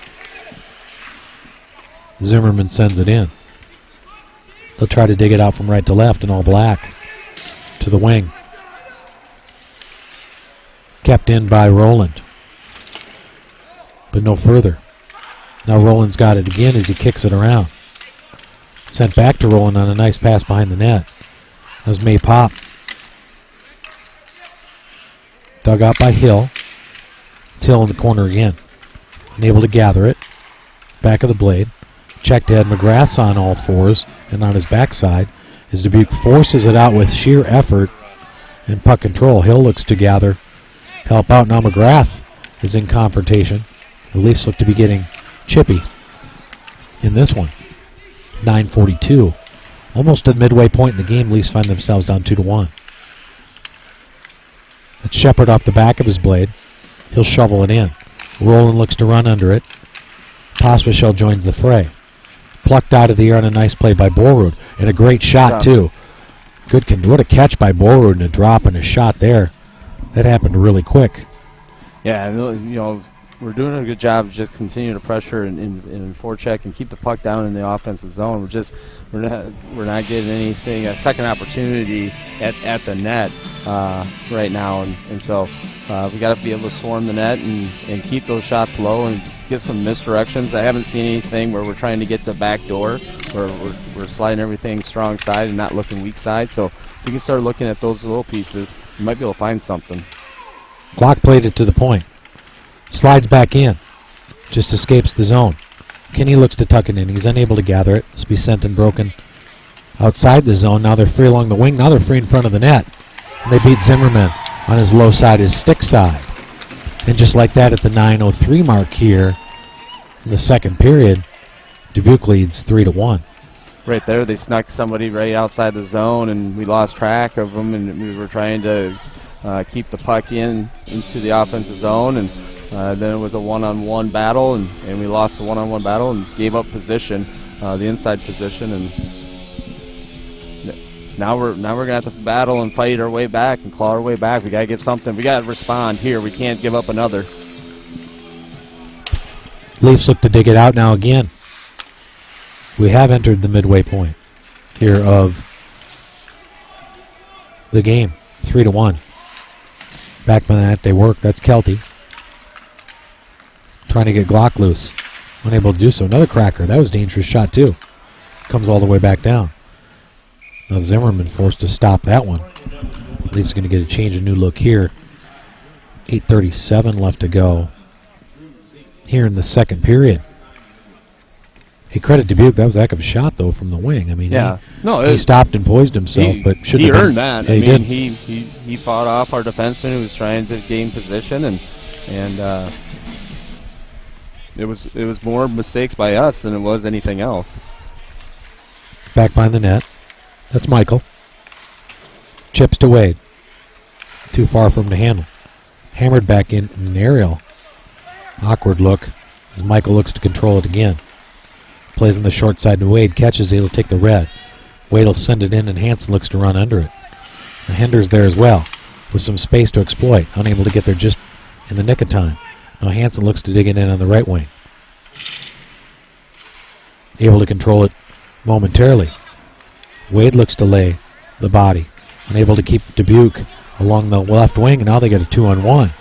Zimmerman sends it in. They'll try to dig it out from right to left in all black. To the wing. Kept in by Roland. But no further. Now Roland's got it again as he kicks it around. Sent back to Roland on a nice pass behind the net. That was May Pop. Dug out by Hill. It's Hill in the corner again. Unable to gather it. Back of the blade. Checked ahead. McGrath's on all fours and on his backside as Dubuque forces it out with sheer effort and puck control. Hill looks to gather. Help out. Now McGrath is in confrontation. The Leafs look to be getting chippy in this one. 9:42. Almost to the midway point in the game, Leafs find themselves down 2-1. It's Shepard off the back of his blade. He'll shovel it in. Roland looks to run under it. Pospisil joins the fray. Plucked out of the air on a nice play by Borrud. And a great shot, too. What a catch by Borrud and a drop and a shot there. That happened really quick. Yeah, we're doing a good job of just continuing to pressure and forecheck and keep the puck down in the offensive zone. We're not getting anything, a second opportunity at the net right now, and so we got to be able to swarm the net and keep those shots low and get some misdirections. I haven't seen anything where we're trying to get the back door, where we're sliding everything strong side and not looking weak side. So if we can start looking at those little pieces, we might be able to find something. Glock played it to the point. Slides back in. Just escapes the zone. Kinney looks to tuck it in. He's unable to gather it. It's be sent and broken outside the zone. Now they're free along the wing. Now they're free in front of the net. And they beat Zimmerman on his low side, his stick side. And just like that at the 9:03 mark here in the second period, Dubuque leads 3-1. Right there, they snuck somebody right outside the zone, and we lost track of them, and we were trying to keep the puck into the offensive zone, and then it was a one-on-one battle, and we lost the one-on-one battle and gave up position, the inside position, and now we're gonna have to battle and fight our way back and claw our way back. We gotta get something. We gotta respond here. We can't give up another. Leafs look to dig it out now again. We have entered the midway point here of the game. 3-1. Back by the net they work. That's Kelty. Trying to get Glock loose. Unable to do so. Another cracker. That was a dangerous shot too. Comes all the way back down. Now Zimmerman forced to stop that one. Leafs going to get a change, a new look here. 8:37 left to go here in the second period. Hey, credit Dubuque. That was a heck of a shot, though, from the wing. I mean, he stopped and poised himself, but should have earned that. Yeah, I mean, he he fought off our defenseman who was trying to gain position, and it was more mistakes by us than it was anything else. Back behind the net. That's Michael. Chips to Wade. Too far for him to handle. Hammered back in an aerial. Awkward look as Michael looks to control it again. Plays on the short side to Wade. Catches it. He'll take the red. Wade will send it in, and Hansen looks to run under it. And Hender's there as well with some space to exploit. Unable to get there just in the nick of time. Now Hansen looks to dig it in on the right wing. Able to control it momentarily. Wade looks to lay the body. Unable to keep Dubuque along the left wing, and now they get a 2-on-1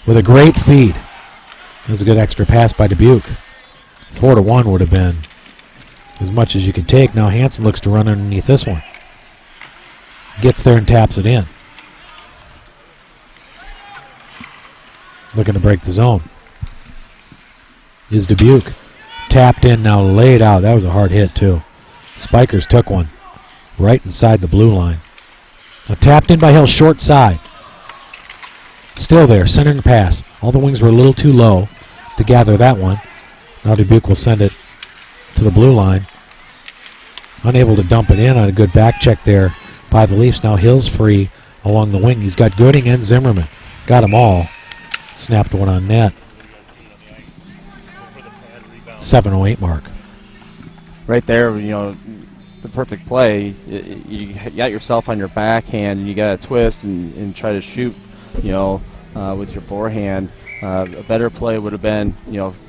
with a great feed. That was a good extra pass by Dubuque. 4-1 would have been as much as you could take. Now Hansen looks to run underneath this one. Gets there and taps it in. Looking to break the zone is Dubuque. Tapped in, now laid out. That was a hard hit, too. Spikers took one right inside the blue line. Now tapped in by Hill, short side. Still there, centering pass. All the wings were a little too low to gather that one. Now Dubuque will send it to the blue line. Unable to dump it in on a good back check there by the Leafs. Now Hill's free along the wing. He's got Gooding and Zimmerman. Got them all. Snapped one on net. 7:08 mark. Right there, the perfect play. You got yourself on your backhand, and you got to twist and try to shoot, with your forehand. A better play would have been,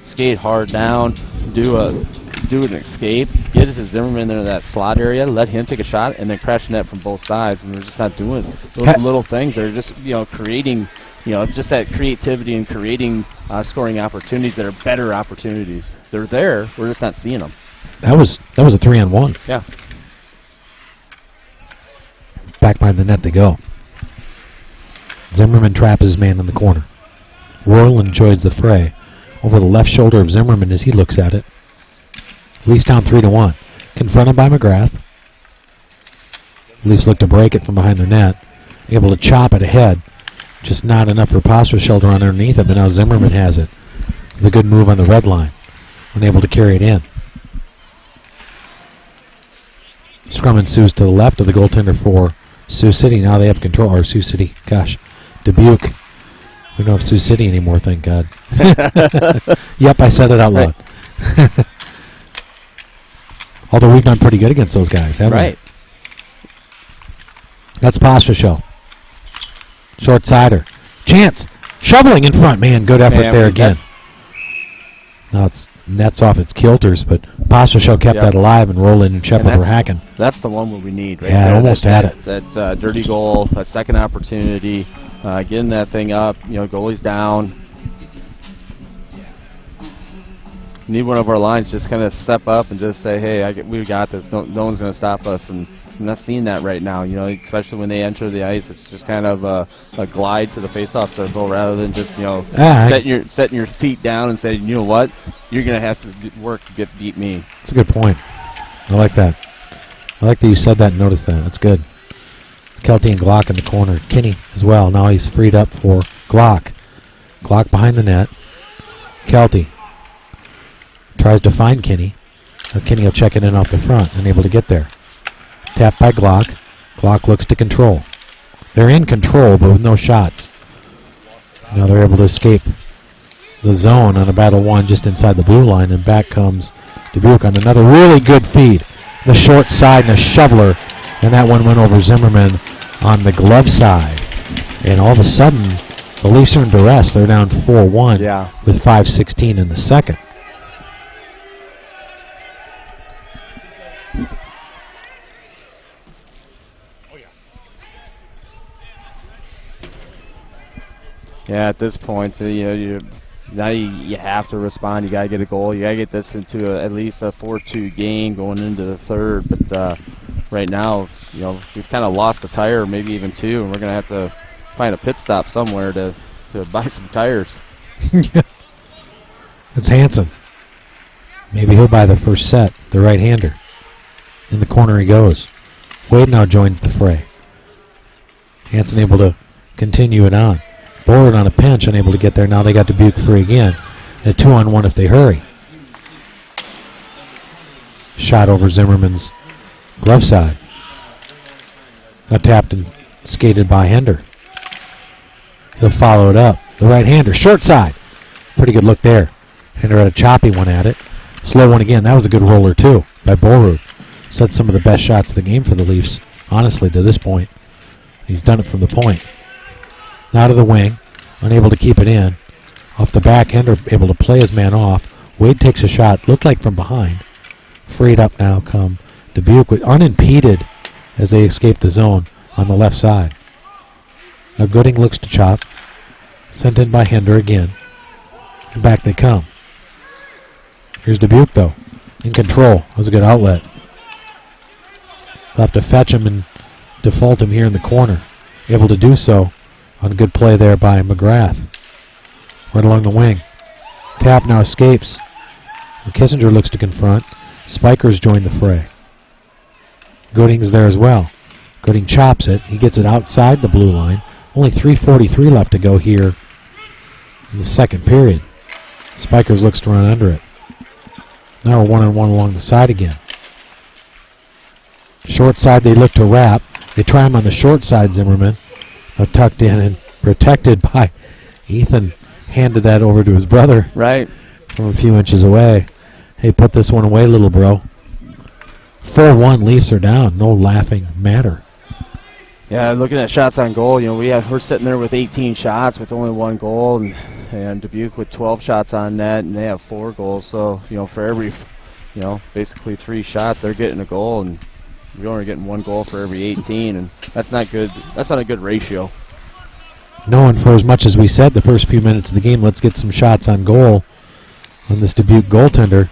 skate hard down, do an escape, get it to Zimmerman in that slot area, let him take a shot, and then crash the net from both sides. And we're just not doing those little things. They're just, creating, just that creativity and creating scoring opportunities that are better opportunities. They're there. We're just not seeing them. That was a 3-on-1. Yeah. Back by the net they go. Zimmerman traps his man in the corner. Royal enjoys the fray over the left shoulder of Zimmerman as he looks at it. Leafs down 3-1. Confronted by McGrath. Leafs look to break it from behind their net. Able to chop it ahead. Just not enough for Posterschel to run underneath it, but now Zimmerman has it. With a good move on the red line. Unable to carry it in. Scrum ensues to the left of the goaltender for Sioux City. Now they have control. Or Sioux City. Gosh. Dubuque. We don't have Sioux City anymore, thank God. Yep, I said it out loud. Right. Although we've done pretty good against those guys, haven't we? Right. That's Posterschel. Short sider. Chance. Shoveling in front. Man, good effort there again. Now it's nets off its kilters, but Posterschel kept that alive, and Roland and Shepard were hacking. That's the one where we need, right? Yeah, almost had it. That dirty goal, that second opportunity, getting that thing up, goalie's down. Need one of our lines just kind of step up and just say, hey, we got this. No one's going to stop us. And I'm not seeing that right now, especially when they enter the ice. It's just kind of a glide to the faceoff circle rather than just, setting your feet down and saying, you know what, you're going to have to work to beat me. That's a good point. I like that. I like that you said that and noticed that. That's good. It's Kelty and Glock in the corner. Kinney as well. Now he's freed up for Glock. Glock behind the net. Kelty tries to find Kinney. Now Kinney will check it in off the front, unable to get there. Tapped by Glock. Glock looks to control. They're in control, but with no shots. Now they're able to escape the zone on a battle one just inside the blue line, and back comes Dubuque on another really good feed. The short side and a shoveler, and that one went over Zimmerman on the glove side. And all of a sudden, the Leafs are in duress. They're down 4-1 with 5:16 in the second. Yeah, at this point, you have to respond. You got to get a goal. You got to get this into at least a 4-2 game going into the third. But right now, we've kind of lost a tire, maybe even two, and we're going to have to find a pit stop somewhere to buy some tires. Yeah. It's Hansen. Maybe he'll buy the first set, the right-hander. In the corner he goes. Wade now joins the fray. Hansen able to continue it on. Board on a pinch, unable to get there. Now they got Dubuque free again. And a 2-on-1 if they hurry. Shot over Zimmerman's glove side. Now tapped and skated by Hender. He'll follow it up. The right-hander, short side. Pretty good look there. Hender had a choppy one at it. Slow one again. That was a good roller, too, by Borrud. Set some of the best shots of the game for the Leafs, honestly, to this point. He's done it from the point. Now to the wing. Unable to keep it in. Off the back, Hender able to play his man off. Wade takes a shot, looked like from behind. Freed up now come Dubuque, unimpeded as they escape the zone on the left side. Now Gooding looks to chop. Sent in by Hender again. And back they come. Here's Dubuque, though, in control. That was a good outlet. They'll have to fetch him and default him here in the corner. Able to do so on a good play there by McGrath. Right along the wing. Tap now escapes. And Kissinger looks to confront. Spikers join the fray. Gooding's there as well. Gooding chops it. He gets it outside the blue line. Only 3:43 left to go here in the second period. Spikers looks to run under it. Now we're 1-on-1 along the side again. Short side they look to wrap. They try him on the short side, Zimmerman. Tucked in and protected by Ethan. Handed that over to his brother. Right. From a few inches away. Hey, put this one away, little bro. 4-1, Leafs are down. No laughing matter. Yeah, looking at shots on goal, we're sitting there with 18 shots with only one goal, and Dubuque with 12 shots on net, and they have 4 goals. So, for every, basically 3 shots, they're getting a goal, and we're only getting 1 goal for every 18, and that's not good. That's not a good ratio. No, and for as much as we said the first few minutes of the game, let's get some shots on goal on this Dubuque goaltender.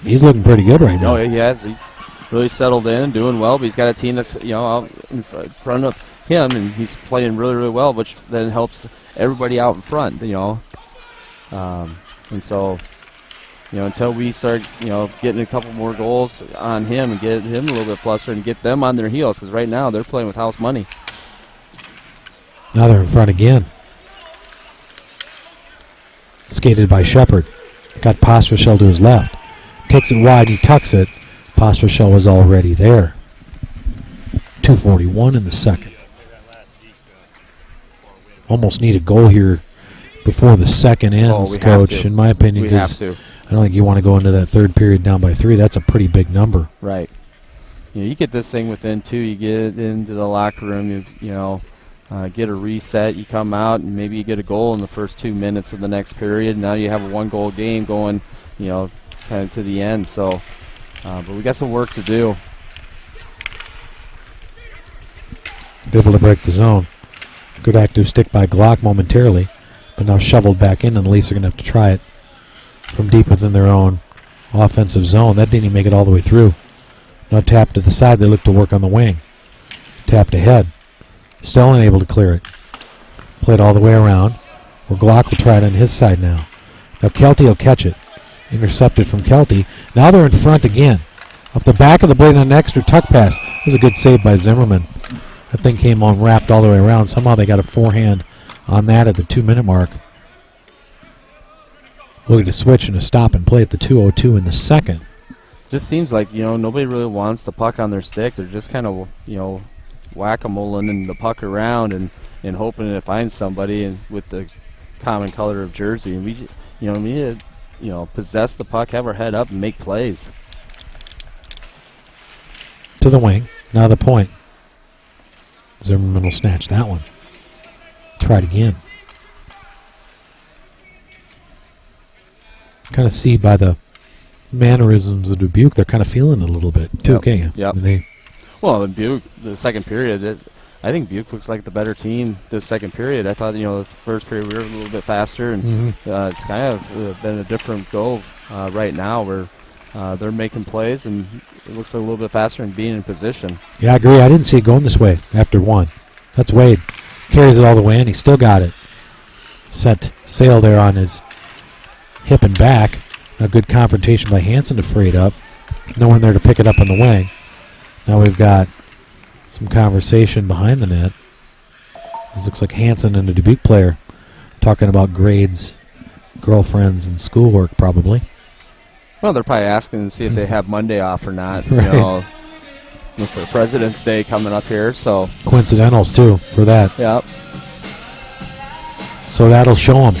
He's looking pretty good right now. Oh, he has. He's really settled in and doing well, but he's got a team that's out in front of him, and he's playing really, really well, which then helps everybody out in front, and so, until we start, getting a couple more goals on him and get him a little bit flustered and get them on their heels, because right now they're playing with house money. Now they're in front again. Skated by Shepard. Got Pospisil to his left. Takes it wide, he tucks it. Pospisil was already there. 2:41 in the second. Almost need a goal here before the second ends, Coach, in my opinion. We have to. I don't think you want to go into that third period down by 3. That's a pretty big number. Right. You get this thing within 2. You get into the locker room, get a reset, you come out, and maybe you get a goal in the first 2 minutes of the next period. Now you have a 1-goal game going, kind of to the end. So, but we got some work to do. Able to break the zone. Good active stick by Glock momentarily, but now shoveled back in, and the Leafs are going to have to try it from deep within their own offensive zone. That didn't even make it all the way through. Now tap to the side, they look to work on the wing. Tapped ahead. Still unable to clear it. Played all the way around. Well, Glock will try it on his side now. Now Kelty will catch it. Intercepted from Kelty. Now they're in front again. Off the back of the blade on an extra tuck pass. That was a good save by Zimmerman. That thing came on wrapped all the way around. Somehow they got a forehand on that at the 2-minute mark. Looking to switch and a stop and play at the 2:02 in the second. Just seems like, nobody really wants the puck on their stick. They're just kind of, whack-a-moling and the puck around and hoping to find somebody and with the common color of jersey. And we need to, possess the puck, have our head up, and make plays. To the wing. Now the point. Zimmerman will snatch that one. Try it again. Kind of see by the mannerisms of Dubuque, they're kind of feeling it a little bit too. Okay. Yep. Well, Dubuque, the second period, I think Dubuque looks like the better team this second period. I thought, the first period we were a little bit faster, and it's kind of been a different go right now where, they're making plays, and it looks a little bit faster and being in position. Yeah, I agree. I didn't see it going this way after one. That's Wade. Carries it all the way in. He still got it. Set sail there on his hip and back. A good confrontation by Hansen to free it up. No one there to pick it up on the wing. Now we've got some conversation behind the net. It looks like Hansen and a Dubuque player talking about grades, girlfriends, and schoolwork probably. Well, they're probably asking to see if they have Monday off or not. Right. You know, for President's Day coming up here, so. Coincidentals, too, for that. Yep. So that'll show them.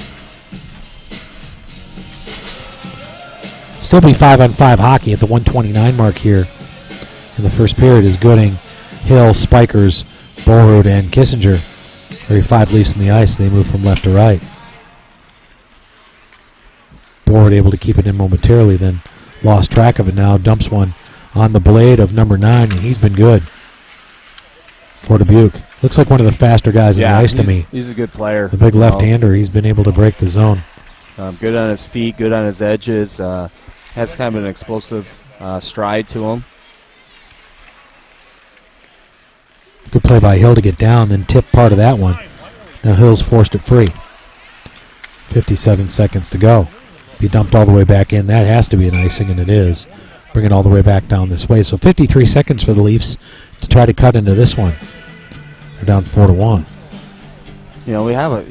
Still be 5-on-5 hockey at the 129 mark here in the first period is Gooding, Hill, Spikers, Borrud, and Kissinger. 35 Leafs in the ice. They move from left to right. Borrud able to keep it in momentarily, then lost track of it now. Dumps one on the blade of number 9, and he's been good for Dubuque. Looks like one of the faster guys in the ice to me. He's a good player. The big left-hander. He's been able to break the zone. Good on his feet, good on his edges. Has kind of an explosive stride to him. Good play by Hill to get down, then tip part of that one. Now Hill's forced it free. 57 seconds to go. Be dumped all the way back in. That has to be an icing, and it is. Bring it all the way back down this way. So 53 seconds for the Leafs to try to cut into this one. They're down 4-1. You know, we have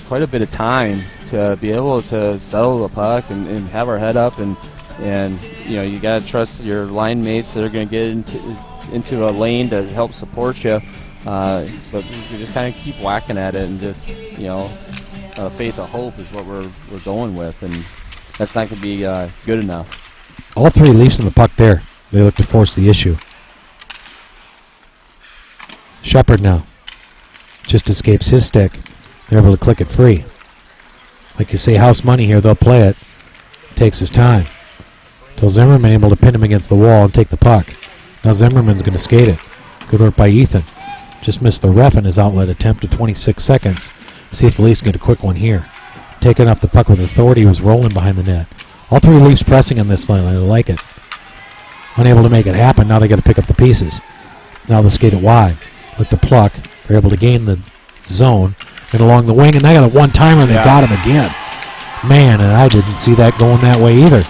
quite a bit of time to be able to settle the puck and have our head up, and you know, you got to trust your line mates that are going to get into a lane to help support you. But we just kind of keep whacking at it, and just, you know, faith of hope is what we're going with, and that's not going to be good enough. All three Leafs in the puck there. They look to force the issue. Shepard now just escapes his stick. They're able to click it free. Like you say, house money here. They'll play it. Takes his time. Till Zimmerman able to pin him against the wall and take the puck. Now Zimmerman's going to skate it. Good work by Ethan. Just missed the ref in his outlet attempt to 26 seconds. See if the Leafs get a quick one here. Taking up the puck with authority, was rolling behind the net. All three Leafs pressing in this line. I like it. Unable to make it happen. Now they got to pick up the pieces. Now they'll skate it wide. Look to pluck. They're able to gain the zone and along the wing, and they got a one-timer, and they got him again. Man, and I didn't see that going that way either.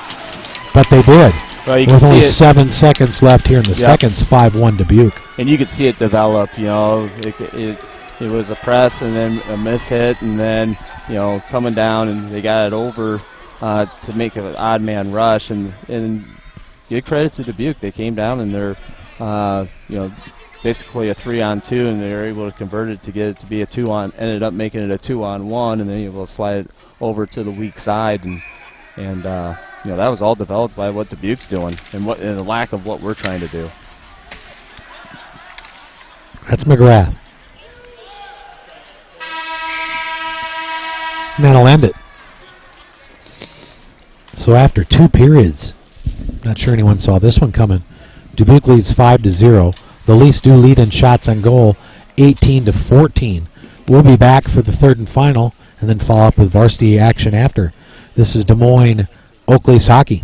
But they did. Well, with only 7 seconds left here in the seconds, 5-1 Dubuque. And you could see it develop, you know. It was a press and then a miss hit, and then, you know, coming down, and they got it over to make an odd man rush. And give credit to Dubuque. They came down, and they're, you know, basically a 3-on-2, and they were able to convert it to get it to be a 2-on, ended up making it a 2-on-1, and then able to slide it over to the weak side, and you know, that was all developed by what Dubuque's doing and the lack of what we're trying to do. That's McGrath. And that'll end it. So after 2 periods, not sure anyone saw this one coming, Dubuque leads 5-0. The Leafs do lead in shots on goal, 18-14. We'll be back for the third and final, and then follow up with varsity action after. This is Des Moines Oakleys hockey.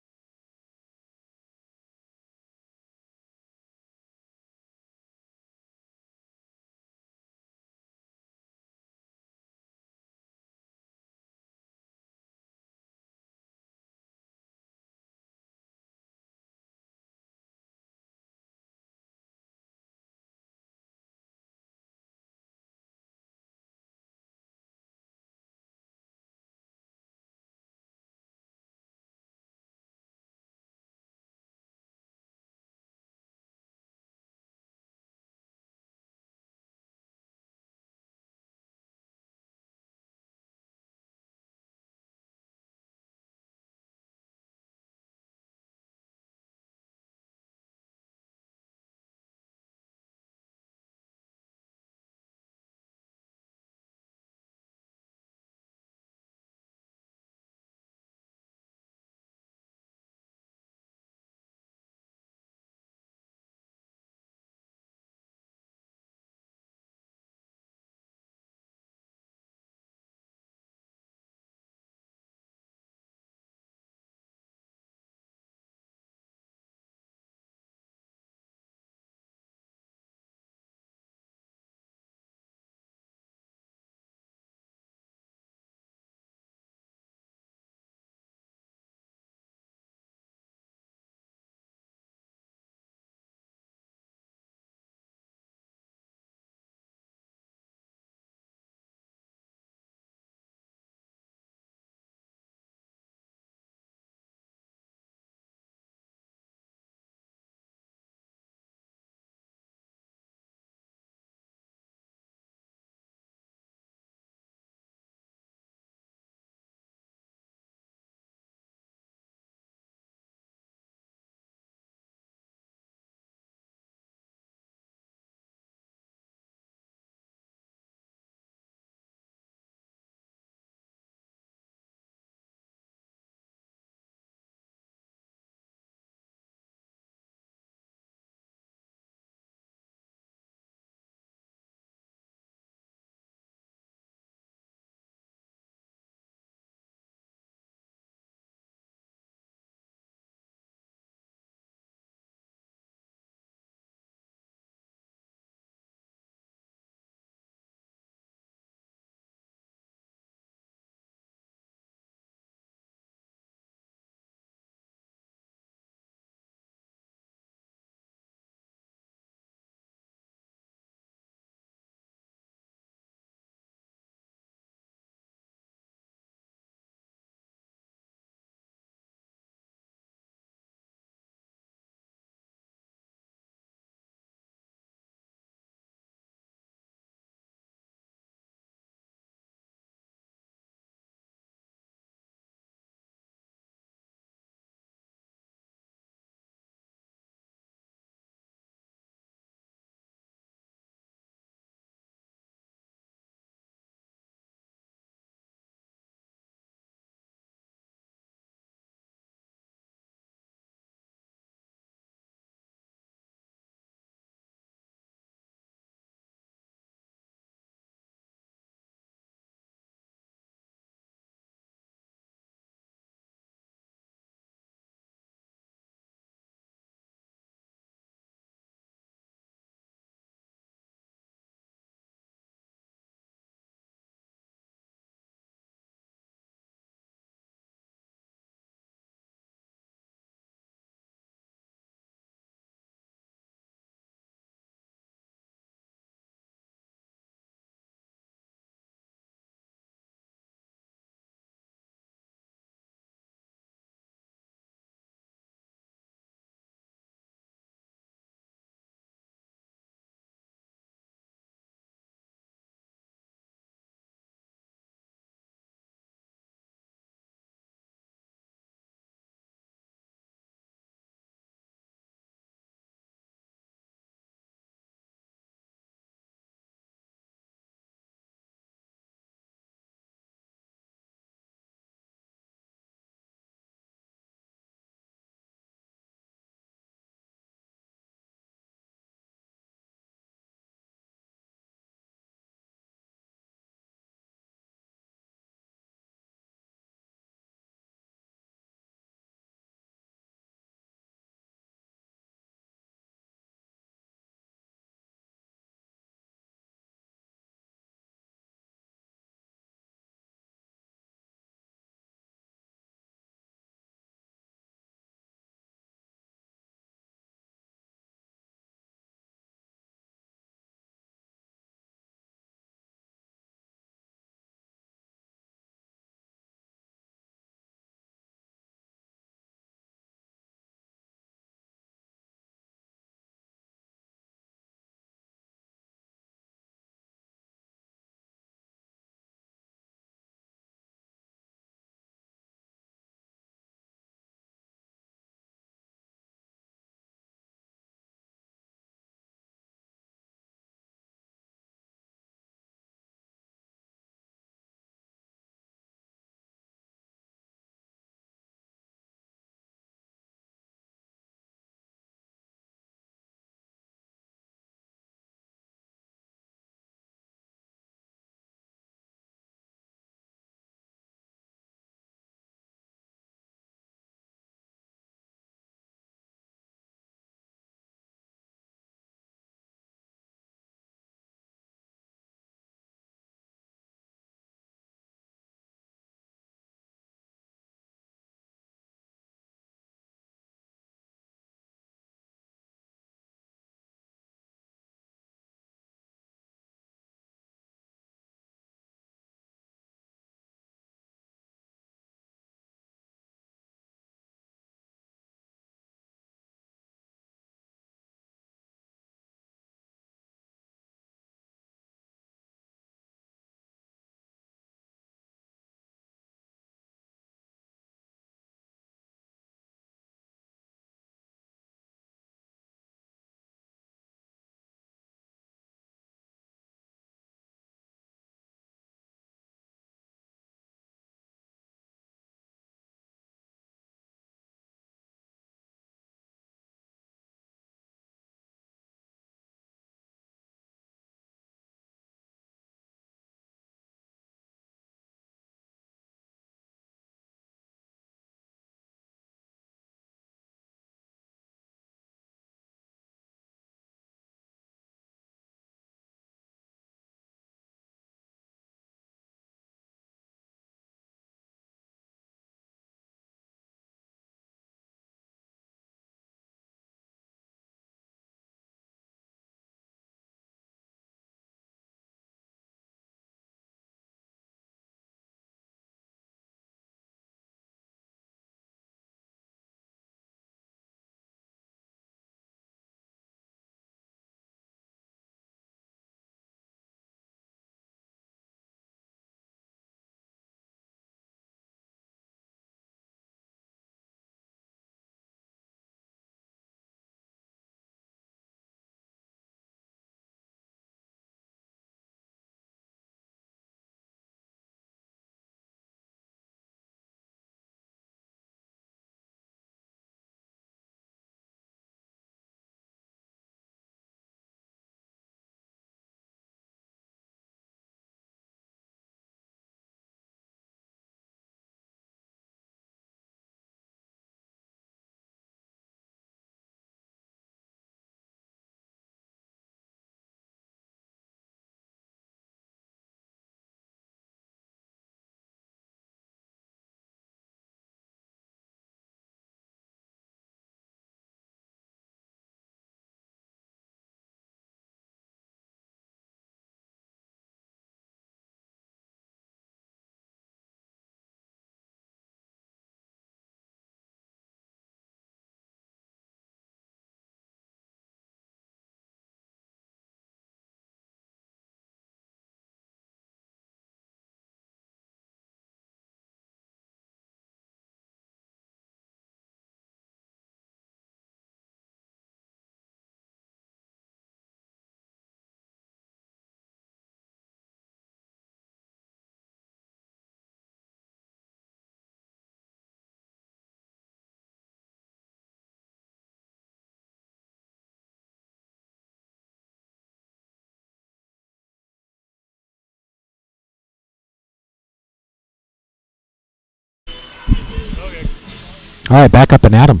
All right, back up and at 'em.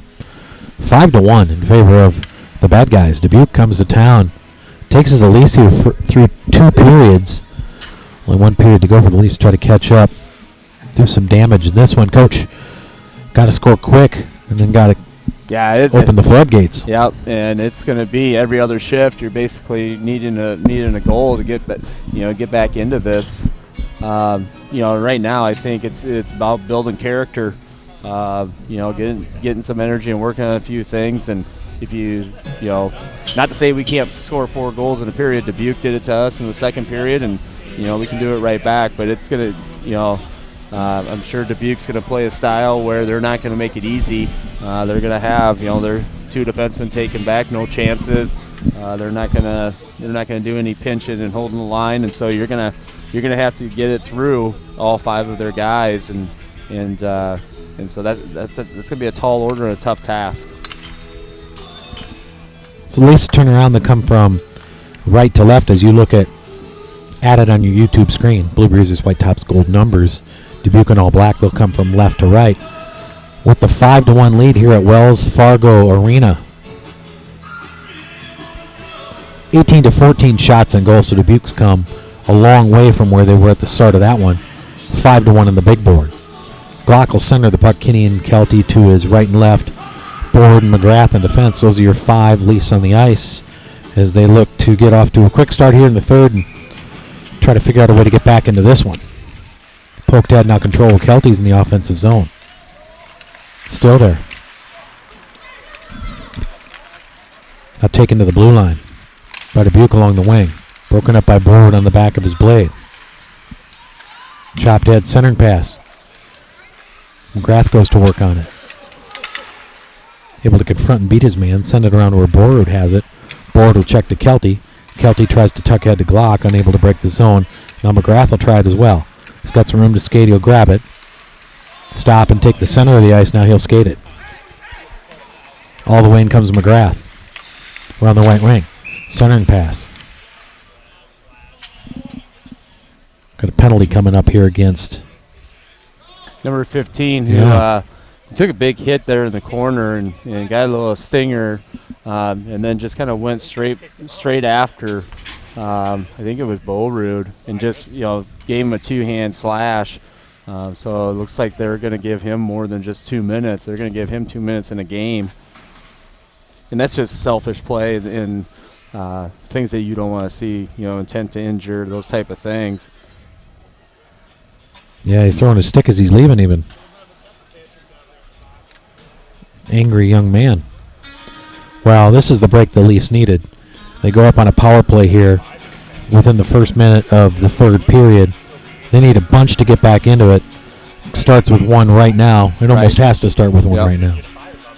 5-1 in favor of the bad guys. Dubuque comes to town. Takes it to Leafs here through 2 periods. Only 1 period to go for the Leafs to try to catch up. Do some damage in this one. Coach, got to score quick and then got to open the floodgates. Yep, and it's going to be every other shift. You're basically needing a goal to get back into this. Right now I think it's about building character. Getting some energy and working on a few things. And if not to say we can't score 4 goals in a period. Dubuque did it to us in the second period, and we can do it right back. But it's gonna, I'm sure Dubuque's gonna play a style where they're not gonna make it easy. They're gonna have their 2 defensemen taken back, no chances. They're not gonna do any pinching and holding the line, and so you're gonna have to get it through all 5 of their guys, and so that's going to be a tall order and a tough task. So Leafs turn around. They come from right to left as you look at it on your YouTube screen. Blue Breezes, White Tops, Gold Numbers. Dubuque in all black. They'll come from left to right. With the 5-1 lead here at Wells Fargo Arena. 18 to 14 shots and goals. So Dubuque's come a long way from where they were at the start of that one. 5-1 on the big board. Glock will center the puck. Kinney and Kelty to his right and left. Board and McGrath in defense. Those are your 5 Leafs on the ice as they look to get off to a quick start here in the third and try to figure out a way to get back into this one. Poked had now control. Kelty's in the offensive zone. Still there. Now taken to the blue line by Dubuque along the wing. Broken up by Board on the back of his blade. Chopped head centering pass. McGrath goes to work on it. Able to confront and beat his man. Send it around where Borod has it. Borod will check to Kelty. Kelty tries to tuck head to Glock, unable to break the zone. Now McGrath will try it as well. He's got some room to skate. He'll grab it. Stop and take the center of the ice. Now he'll skate it. All the way in comes McGrath. Around the right wing. Centering pass. Got a penalty coming up here against number 15, who took a big hit there in the corner and got a little stinger, and then just kind of went straight after. I think it was Bolrud, and just gave him a 2-hand slash. So it looks like they're going to give him more than just 2 minutes. They're going to give him 2 minutes in a game, and that's just selfish play and things that you don't want to see. Intent to injure, those type of things. Yeah, he's throwing his stick as he's leaving even. Angry young man. Well, this is the break the Leafs needed. They go up on a power play here within the first minute of the third period. They need a bunch to get back into it. Starts with 1 right now. It almost has to start with 1 right now.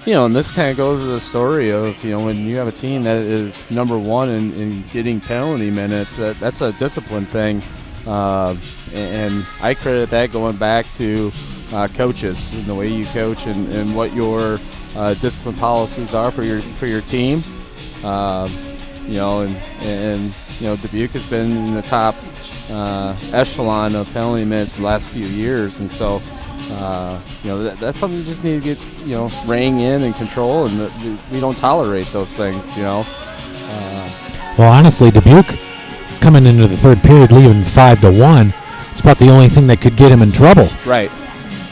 And this kind of goes to the story of, when you have a team that is number 1 in getting penalty minutes, that's a discipline thing. And I credit that going back to coaches and the way you coach and what your discipline policies are for your team. Dubuque has been in the top echelon of penalty minutes the last few years, and so that's something you just need to get rein in and control, and we don't tolerate those things. Well, honestly, Dubuque coming into the third period, leaving 5-1. It's about the only thing that could get him in trouble. Right.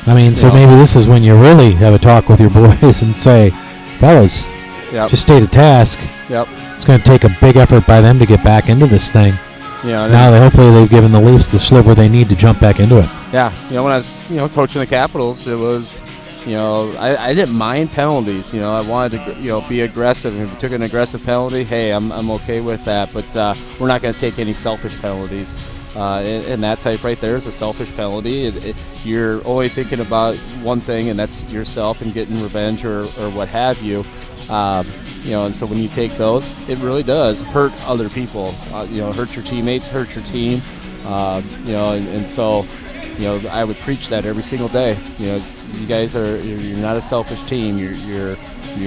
I mean, so maybe this is when you really have a talk with your boys and say, fellas, just stay to task. Yep. It's going to take a big effort by them to get back into this thing. Now hopefully they've given the Leafs the sliver they need to jump back into it. Yeah. When I was coaching the Capitals, it was I didn't mind penalties. I wanted to be aggressive. If we took an aggressive penalty, hey, I'm okay with that. But we're not going to take any selfish penalties. And that type right there is a selfish penalty. You're only thinking about one thing, and that's yourself and getting revenge or what have you. And so when you take those, it really does hurt other people. Hurt your teammates, hurt your team. And so I would preach that every single day. You guys you're not a selfish team. You're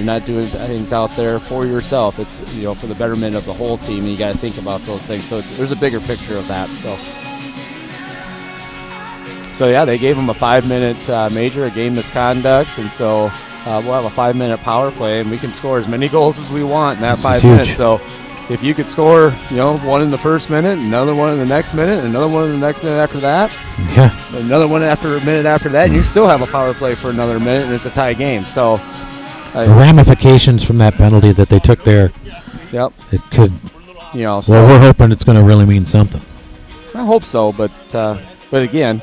not doing things out there for yourself. It's for the betterment of the whole team, and you got to think about those things. So there's a bigger picture of that. So yeah, they gave him a 5-minute major, a game misconduct, and so we'll have a 5-minute power play, and we can score as many goals as we want in that This 5 is huge. minutes. So if you could score, one in the first minute, another one in the next minute, another one in the next minute after that, Yeah. another one after a minute after that, and you still have a power play for another minute, and it's a tie game. So, The ramifications from that penalty that they took there, yep, it could. so Well, we're hoping it's going to really mean something. I hope so, but again,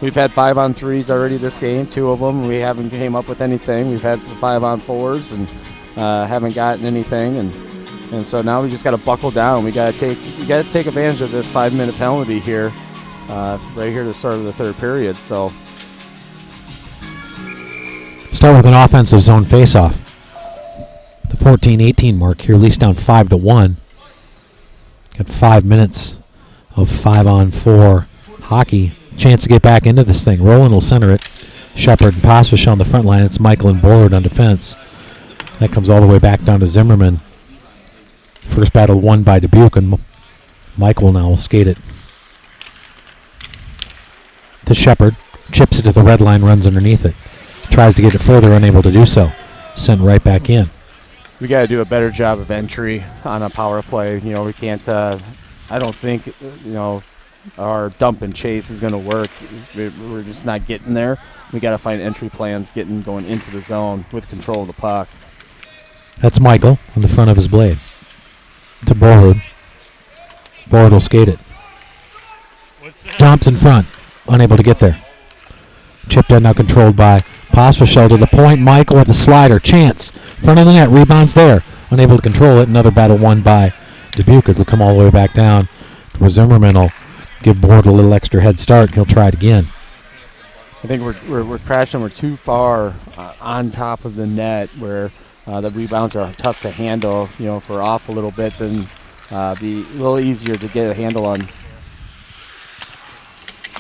we've had 5-on-3s already this game. 2 of them we haven't came up with anything. We've had some 5-on-4s and haven't gotten anything, and so now we just got to buckle down. We got to take advantage of this 5-minute penalty here, right here at the start of the third period. So Start with an offensive zone faceoff. The 14-18 mark here, Leafs down 5-1. Got 5 minutes of 5-on-4 hockey. Chance to get back into this thing. Rowland will center it. Shepard and Pasvish on the front line. It's Michael and Borrowed on defense. That comes all the way back down to Zimmerman. First battle won by Dubuque, and Michael now will skate it to Shepard. Chips it to the red line, runs underneath it. Tries to get it further, unable to do so. Sent right back in. we got to do a better job of entry on a power play. We can't. I don't think our dump and chase is going to work. We're just not getting there. We got to find entry plans, going into the zone with control of the puck. That's Michael on the front of his blade. To Borrowed. Borrowed will skate it. Dumps in front. Unable to get there. Chipped in, now controlled by Pospisil to the point. Michael with a slider. Chance. Front of the net. Rebounds there. Unable to control it. Another battle won by Dubuque. It'll come all the way back down where Zimmerman will give Borrowed a little extra head start. He'll try it again. I think we're crashing. We're too far on top of the net where the rebounds are tough to handle. If we're off a little bit, then be a little easier to get a handle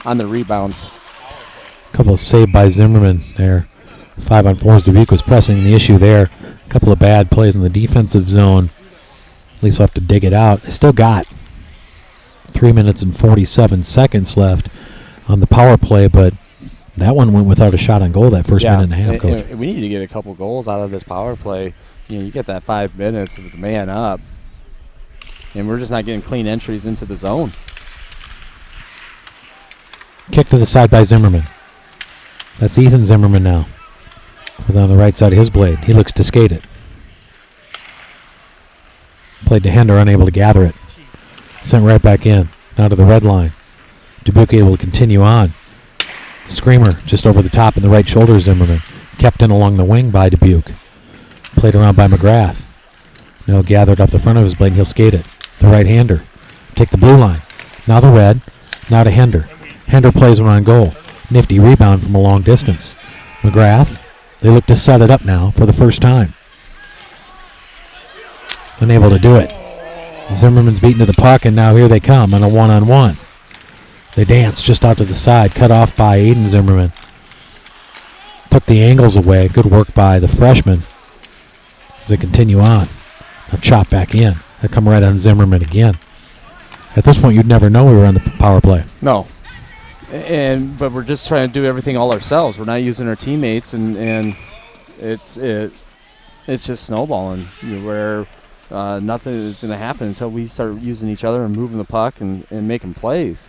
on the rebounds. Couple of saved by Zimmerman there. 5-on-4s. Dubuque was pressing the issue there. A couple of bad plays in the defensive zone. At least we'll have to dig it out. They still got 3 minutes and 47 seconds left on the power play, but that one went without a shot on goal that first minute and a half, Coach. We need to get a couple goals out of this power play. You get that 5 minutes with the man up, and we're just not getting clean entries into the zone. Kick to the side by Zimmerman. That's Ethan Zimmerman now. With on the right side of his blade. He looks to skate it. Played to Hender, unable to gather it. Sent right back in. Now to the red line. Dubuque able to continue on. Screamer just over the top in the right shoulder, Zimmerman. Kept in along the wing by Dubuque. Played around by McGrath. Now gathered up the front of his blade, and he'll skate it. The right-hander. Take the blue line. Now the red. Now to Hender. Hender plays one on goal. Nifty rebound from a long distance. McGrath. They look to set it up now for the first time. Unable to do it. Zimmerman's beaten to the puck, and now here they come on a one-on-one. They dance just out to the side, cut off by Aiden Zimmerman. Took the angles away. Good work by the freshman as they continue on. Now chop back in. They come right on Zimmerman again. At this point, you'd never know we were on the power play. No. But we're just trying to do everything all ourselves. We're not using our teammates, and it's just snowballing where nothing is going to happen until we start using each other and moving the puck and making plays.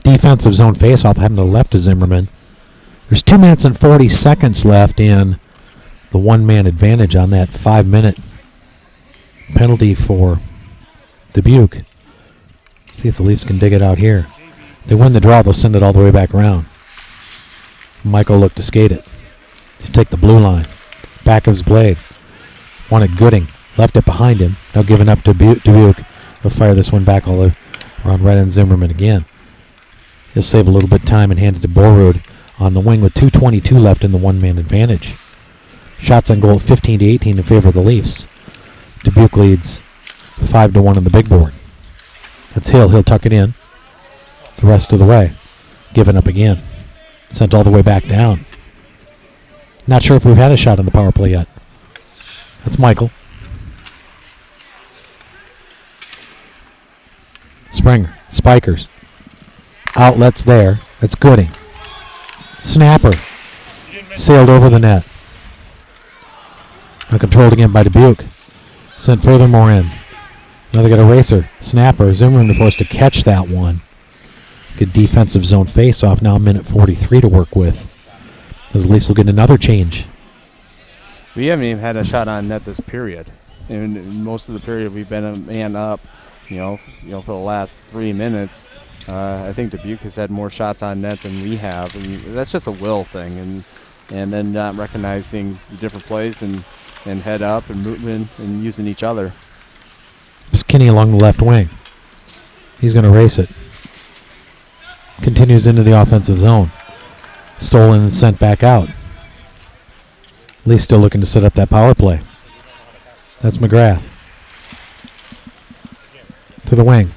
Defensive zone faceoff having to the left of Zimmerman. There's 2 minutes and 40 seconds left in the one-man advantage on that 5-minute penalty for Dubuque. See if the Leafs can dig it out here. They win the draw, they'll send it all the way back around. Michael looked to skate it. He'll take the blue line. Back of his blade. Wanted Gooding. Left it behind him. Now giving up to Dubuque. He'll fire this one back all the way around right on Zimmerman again. He'll save a little bit of time and hand it to Borrowed on the wing with 2:22 left in the one-man advantage. Shots on goal 15-18 in favor of the Leafs. Dubuque leads 5-1 on the big board. That's Hill. He'll tuck it in. The rest of the way. Given up again. Sent all the way back down. Not sure if we've had a shot on the power play yet. That's Michael. Springer. Spikers. Outlets there. That's Gooding. Snapper. Sailed over the net. Now controlled again by Dubuque. Sent furthermore in. Now they got a racer. Snapper. Zimmerman forced to catch that one. Good defensive zone face-off. Now a minute 43 to work with. As the Leafs will get another change. We haven't even had a shot on net this period. In most of the period, we've been a man up. For the last 3 minutes. I think Dubuque has had more shots on net than we have, and that's just a will thing. And then not recognizing the different plays and head up and moving and using each other. It's Kinney along the left wing. He's going to race it. Continues into the offensive zone. Stolen and sent back out. Leafs still looking to set up that power play. That's McGrath. To the wing.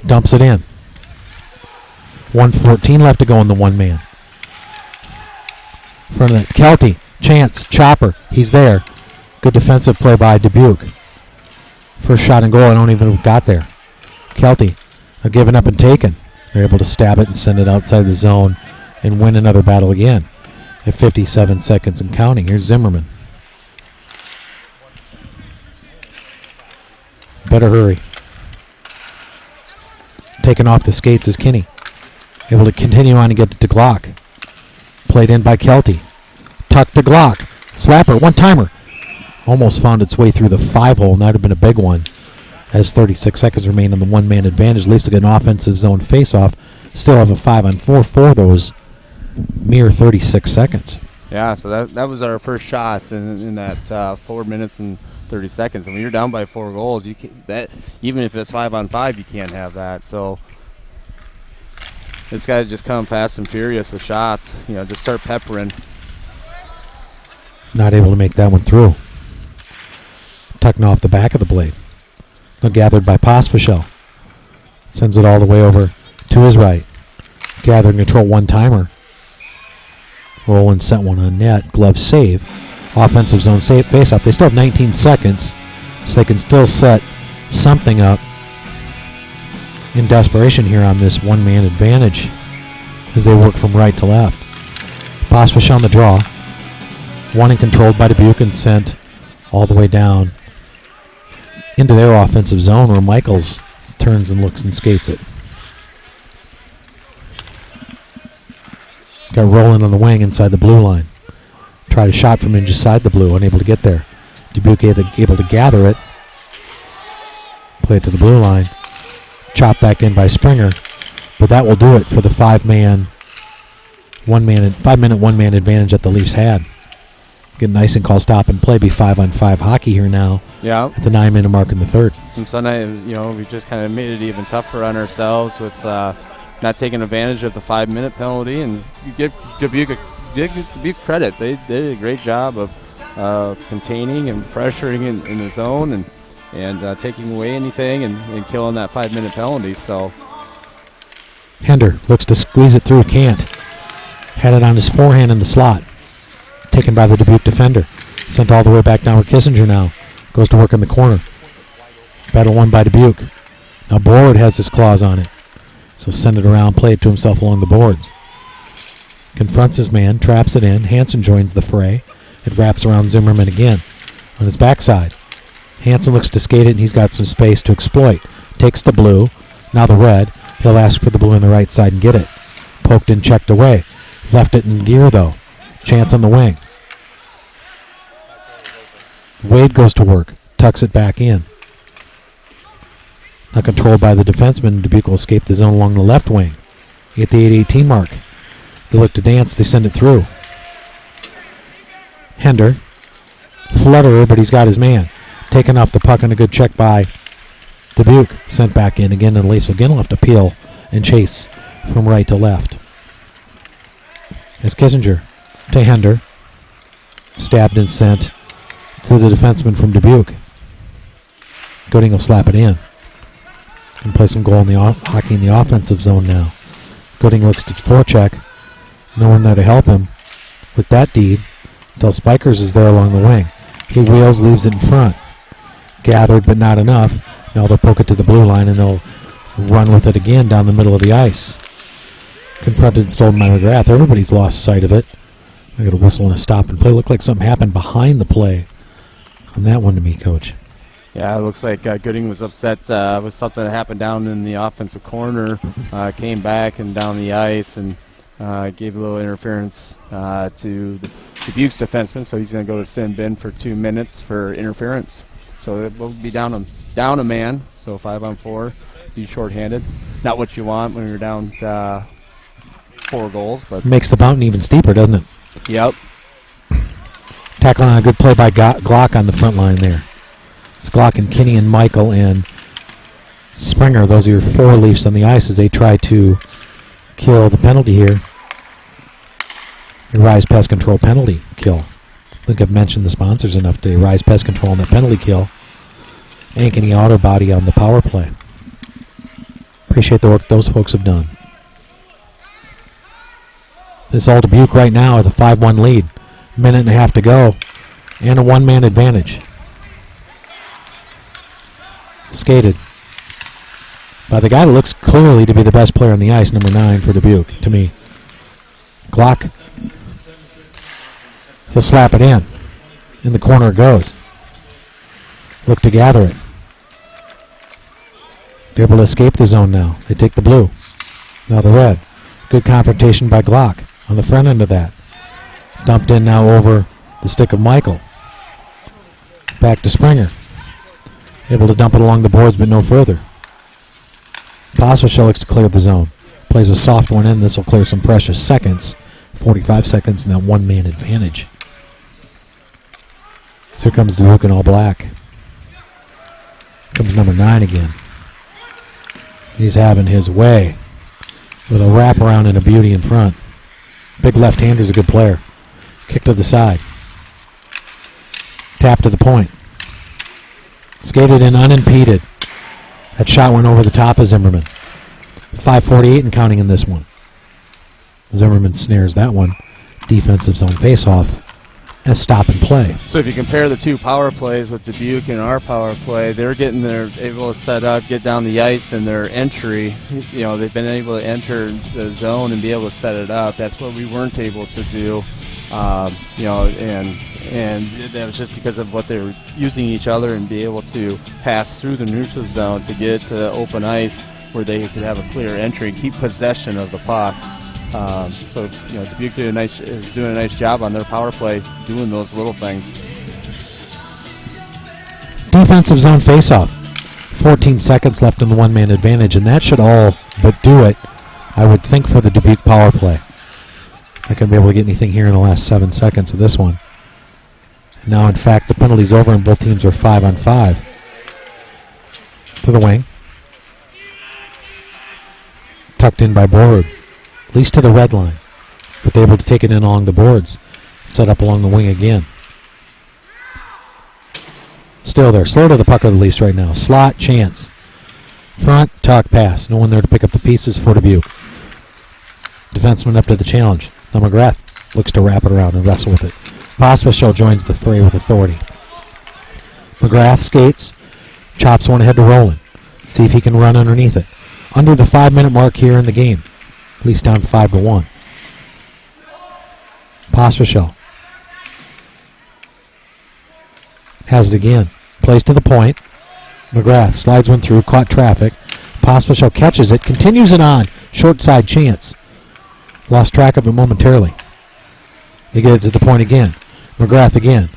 Dumps it in. 1:14 left to go in the one man. In front of that. Kelty. Chance. Chopper. He's there. Good defensive play by Dubuque. First shot and goal. I don't even know who got there. Kelty. Given up and taken. They're able to stab it and send it outside the zone and win another battle again. At 57 seconds and counting. Here's Zimmerman. Better hurry. Taken off the skates is Kinney. Able to continue on and get to Glock. Played in by Kelty. Tucked to Glock. Slapper. One-timer. Almost found its way through the 5-hole, and that would have been a big one. As 36 seconds remain on the one-man advantage. Leafs will get an offensive zone face-off. Still have a 5-on-4 for those mere 36 seconds. Yeah, so that was our first shot in that 4 minutes and 30 seconds. And when you're down by 4 goals, you can't, that even if it's 5-on-5, you can't have that. So it's got to just come fast and furious with shots. Just start peppering. Not able to make that one through. Tucking off the back of the blade. Gathered by Pospisil. Sends it all the way over to his right. Gathering control one-timer. Roland sent one on net. Glove save. Offensive zone save face-off. They still have 19 seconds, so they can still set something up in desperation here on this one-man advantage as they work from right to left. Pospisil on the draw. One and controlled by Dubuque and sent all the way down into their offensive zone where Michaels turns and looks and skates it. Got Roland on the wing inside the blue line. Tried a shot from inside the blue, unable to get there. Dubuque able to gather it. Play it to the blue line. Chopped back in by Springer. But that will do it for the 5-minute one-man advantage that the Leafs had. Get nice and call stop and play. Be 5-on-5 hockey here now. Yeah. At the 9-minute mark in the third. And so now, we just kind of made it even tougher on ourselves with not taking advantage of the 5-minute penalty. And you give Dubuque credit. They did a great job of containing and pressuring in the zone and taking away anything and killing that 5-minute penalty. So Hender looks to squeeze it through. Can't. Had it on his forehand in the slot. Taken by the Dubuque defender. Sent all the way back down with Kissinger now. Goes to work in the corner. Battle won by Dubuque. Now Borwood has his claws on it. So send it around, play it to himself along the boards. Confronts his man, traps it in. Hansen joins the fray. It wraps around Zimmerman again on his backside. Hansen looks to skate it, and he's got some space to exploit. Takes the blue, now the red. He'll ask for the blue on the right side and get it. Poked and checked away. Left it in gear, though. Chance on the wing. Wade goes to work. Tucks it back in. Now controlled by the defenseman. Dubuque will escape the zone along the left wing. At the 8:18 mark. They look to dance. They send it through. Hender. Flutterer, but he's got his man. Taken off the puck and a good check by Dubuque. Sent back in again, and the Leafs again will have to peel and chase from right to left. As Kissinger to Hender. Stabbed and sent to the defenseman from Dubuque. Gooding will slap it in. And play some goal in the hockey in the offensive zone now. Gooding looks to forecheck. No one there to help him with that deed. Until Spikers is there along the wing. He wheels, leaves it in front. Gathered, but not enough. Now they'll poke it to the blue line, and they'll run with it again down the middle of the ice. Confronted and stolen by McGrath. Everybody's lost sight of it. I got a whistle and a stop and play. Looked like something happened behind the play on that one to me, Coach. Yeah, it looks like Gooding was upset with something that happened down in the offensive corner. Came back and down the ice and gave a little interference to the Dubuque's defenseman. So he's going to go to sin bin for 2 minutes for interference. So it will be down a man. So 5-on-4. Be shorthanded. Not what you want when you're down 4 goals, but makes the mountain even steeper, doesn't it? Yep. Tackling on a good play by Glock on the front line there. It's Glock and Kinney and Michael and Springer. Those are your 4 Leafs on the ice as they try to kill the penalty here. The Rise Pest Control penalty kill. I think I've mentioned the sponsors enough today. Rise Pest Control on the penalty kill. Ankeny Auto Body on the power play. Appreciate the work those folks have done. This all Dubuque right now with a 5-1 lead. Minute and a half to go. And a 1-man advantage. Skated by the guy that looks clearly to be the best player on the ice, number 9 for Dubuque, to me. Glock. He'll slap it in. In the corner it goes. Look to gather it. They're able to escape the zone now. They take the blue. Now the red. Good confrontation by Glock on the front end of that. Dumped in now over the stick of Michael. Back to Springer. Able to dump it along the boards, but no further. Pospisil looks to clear the zone. Plays a soft one in. This will clear some precious seconds. 45 seconds and that 1-man advantage. So here comes Dubuque in all black. Comes number 9 again. He's having his way with a wraparound and a beauty in front. Big left-hander's a good player. Kick to the side. Tap to the point. Skated in unimpeded. That shot went over the top of Zimmerman. 5:48 and counting in this one. Zimmerman snares that one. Defensive zone face-off. And stop and play. So if you compare the 2 power plays with Dubuque and our power play, they're able to set up, get down the ice, and their entry, they've been able to enter the zone and be able to set it up. That's what we weren't able to do, and that was just because of what they were using each other and be able to pass through the neutral zone to get to open ice where they could have a clear entry and keep possession of the puck. So Dubuque is doing a nice job on their power play, doing those little things. Defensive zone faceoff. 14 seconds left in the 1-man advantage, and that should all but do it, I would think, for the Dubuque power play. Not going to be able to get anything here in the last 7 seconds of this one. And now, in fact, the penalty's over, and both teams are 5-on-5. To the wing. Tucked in by Borud. At least to the red line. But they're able to take it in along the boards. Set up along the wing again. Still there. Slow to the puck of the Leafs right now. Slot, chance. Front, tuck, pass. No one there to pick up the pieces for Dubuque. Defenseman up to the challenge. Now McGrath looks to wrap it around and wrestle with it. Pospisil joins the fray with authority. McGrath skates. Chops one ahead to Rowland. See if he can run underneath it. Under the 5-minute mark here in the game. At least down 5-1. Pospisil has it again. Plays to the point. McGrath slides one through, caught traffic. Pospisil catches it, continues it on. Short side chance. Lost track of it momentarily. They get it to the point again. McGrath again.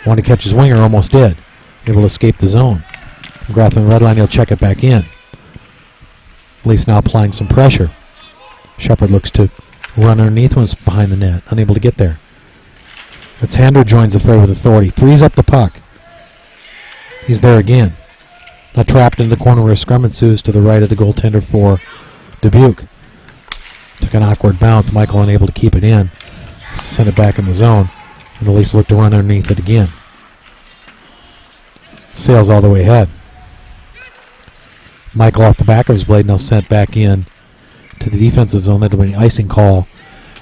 Wanted to catch his winger, almost did. Able to escape the zone. McGrath on the red line, he'll check it back in. Leafs now applying some pressure. Shepard looks to run underneath once behind the net, unable to get there. It's Hander joins the fray with authority. Threes up the puck. He's there again. Now trapped in the corner where a scrum ensues to the right of the goaltender for Dubuque. Took an awkward bounce. Michael unable to keep it in. Send it back in the zone. And the Leafs look to run underneath it again. Sails all the way ahead. Michael off the back of his blade now sent back in to the defensive zone. That'll be an icing call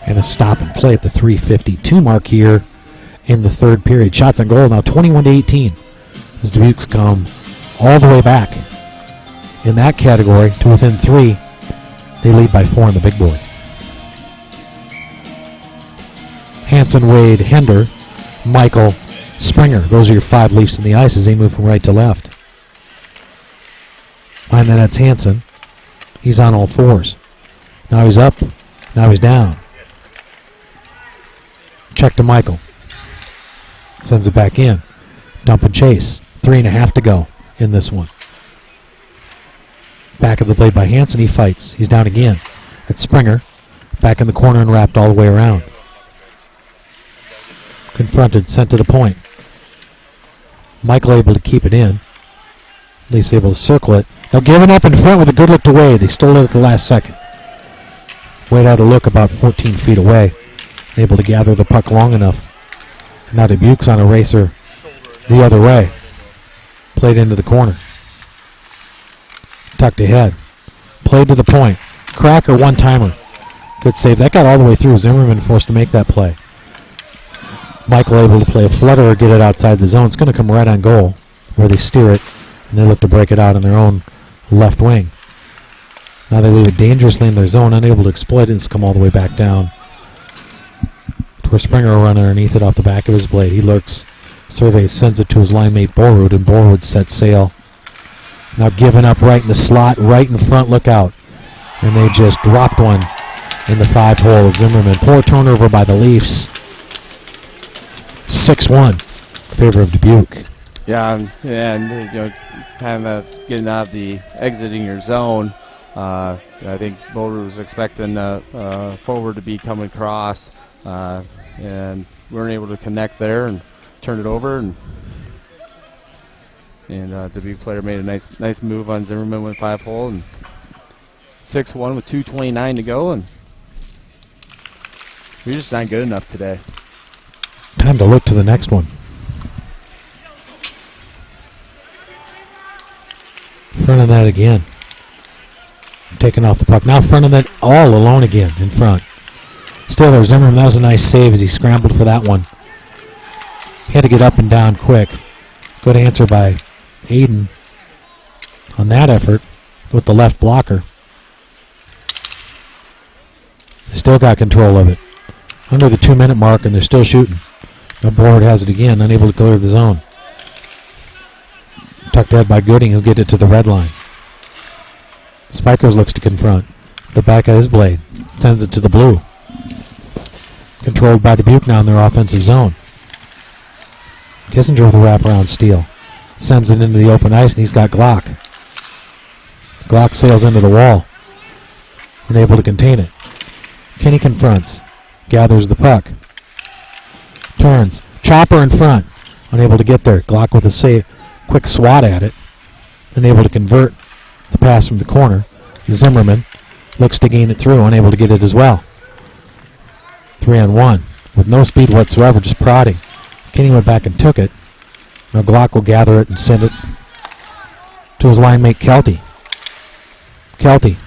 and a stop and play at the 3:52 mark here in the third period. Shots on goal now 21-18 as Dubuque's come all the way back in that category to within 3. They lead by 4 on the big board. Hanson, Wade, Hender, Michael, Springer. Those are your 5 Leafs in the ice as they move from right to left. Behind the net's Hanson. He's on all fours. Now he's up. Now he's down. Check to Michael. Sends it back in. Dump and chase. 3.5 to go in this one. Back of the plate by Hanson. He fights. He's down again. That's Springer. Back in the corner and wrapped all the way around. Confronted. Sent to the point. Michael able to keep it in. Leafs able to circle it. Now giving up in front with a good look to Wade. They stole it at the last second. Wade had a look about 14 feet away. Able to gather the puck long enough. Now Dubuque's on a racer the other way. Played into the corner. Tucked ahead. Played to the point. Cracker one-timer. Good save. That got all the way through. Zimmerman forced to make that play. Michael able to play a flutter or get it outside the zone. It's going to come right on goal where they steer it, and they look to break it out on their own left wing. Now they leave it dangerously in their zone, unable to exploit it. It's come all the way back down to where Springer will run underneath it off the back of his blade. He lurks, surveys, sends it to his line mate Borwood, and Borwood sets sail. Now giving up right in the slot, right in front, look out. And they just dropped one in the 5-hole of Zimmerman. Poor turnover by the Leafs. 6-1 in favor of Dubuque. Yeah, and kind of getting out of the exiting your zone. I think Boulder was expecting forward to be coming across, and we weren't able to connect there and turn it over. And Dubuque player made a nice move on Zimmerman with 5-hole, and 6-1 with 2:29 to go, and we're just not good enough today. Time to look to the next one. Front of that again. Taking off the puck. Now front of that all alone again in front. Still there, Zimmerman. That was a nice save as he scrambled for that one. He had to get up and down quick. Good answer by Aiden on that effort with the left blocker. They still got control of it. Under the 2-minute mark, and they're still shooting. Now Borwood has it again, unable to clear the zone. Tucked ahead by Gooding, who'll get it to the red line. Spikers looks to confront. The back of his blade. Sends it to the blue. Controlled by Dubuque now in their offensive zone. Kissinger with a wraparound steal. Sends it into the open ice, and he's got Glock. Glock sails into the wall. Unable to contain it. Kenny confronts. Gathers the puck. Turns. Chopper in front. Unable to get there. Glock with a save. Quick swat at it. Unable to convert the pass from the corner. Zimmerman looks to gain it through. Unable to get it as well. 3-on-1. With no speed whatsoever. Just prodding. Kenny went back and took it. Now Glock will gather it and send it to his line mate Kelty. Kelty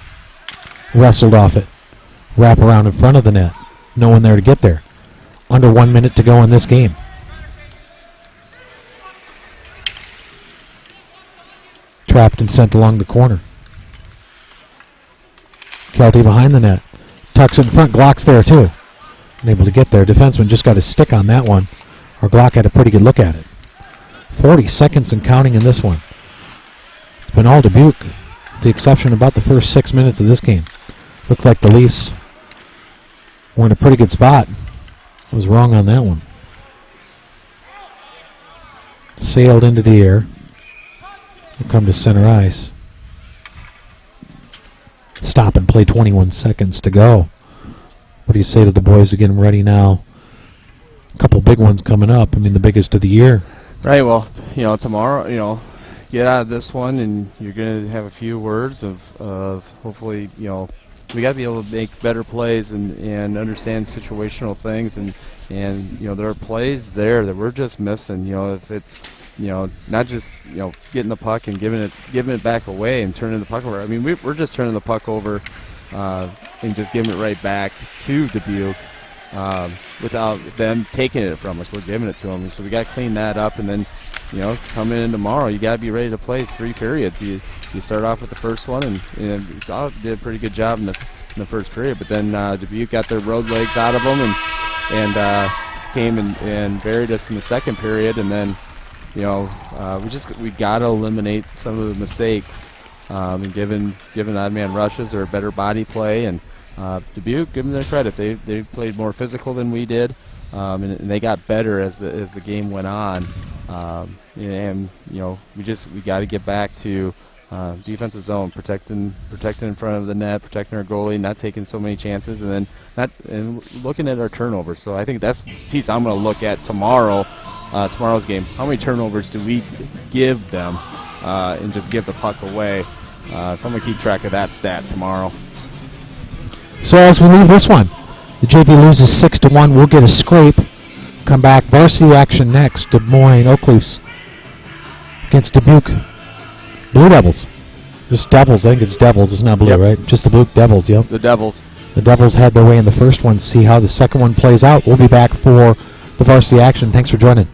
wrestled off it. Wrap around in front of the net. No one there to get there. Under 1 minute to go in this game. Trapped and sent along the corner. Kelty behind the net. Tucks in front. Glock's there too. Unable to get there. Defenseman just got his stick on that one. Or Glock had a pretty good look at it. 40 seconds and counting in this one. It's been all Dubuque, with the exception of about the first 6 minutes of this game. Looked like the Leafs were in a pretty good spot. I was wrong on that one. Sailed into the air. Will come to center ice. Stop and play. 21 seconds to go. What do you say to the boys to get them ready now? A couple big ones coming up. I mean, the biggest of the year. Right. Well, tomorrow, get out of this one, and you're going to have a few words of hopefully, we got to be able to make better plays and understand situational things, and there are plays there that we're just missing. If it's not just getting the puck and giving it back away and turning the puck over. I mean, we're just turning the puck over and just giving it right back to Dubuque without them taking it from us. We're giving it to them, so we got to clean that up, and then coming in tomorrow, you got to be ready to play 3 periods. You start off with the first one, and did a pretty good job in the first period, but then Dubuque got their road legs out of them, and came and buried us in the second period, and then we got to eliminate some of the mistakes, and given odd man rushes or better body play. And Dubuque, give them their credit, they played more physical than we did, and they got better as the game went on. And we got to get back to defensive zone, protecting in front of the net, protecting our goalie, not taking so many chances, and then looking at our turnovers. So I think that's the piece I'm going to look at tomorrow's game. How many turnovers do we give them, and just give the puck away? So I'm going to keep track of that stat tomorrow. So as we leave this one, the JV loses 6-1. We'll get a scrape. Come back. Varsity action next. Des Moines Oakleafs against Dubuque Blue Devils. Just Devils. I think it's Devils. It's not blue, Yep. right? Just the Dubuque Devils, yep. The Devils. The Devils had their way in the first one. See how the second one plays out. We'll be back for the varsity action. Thanks for joining.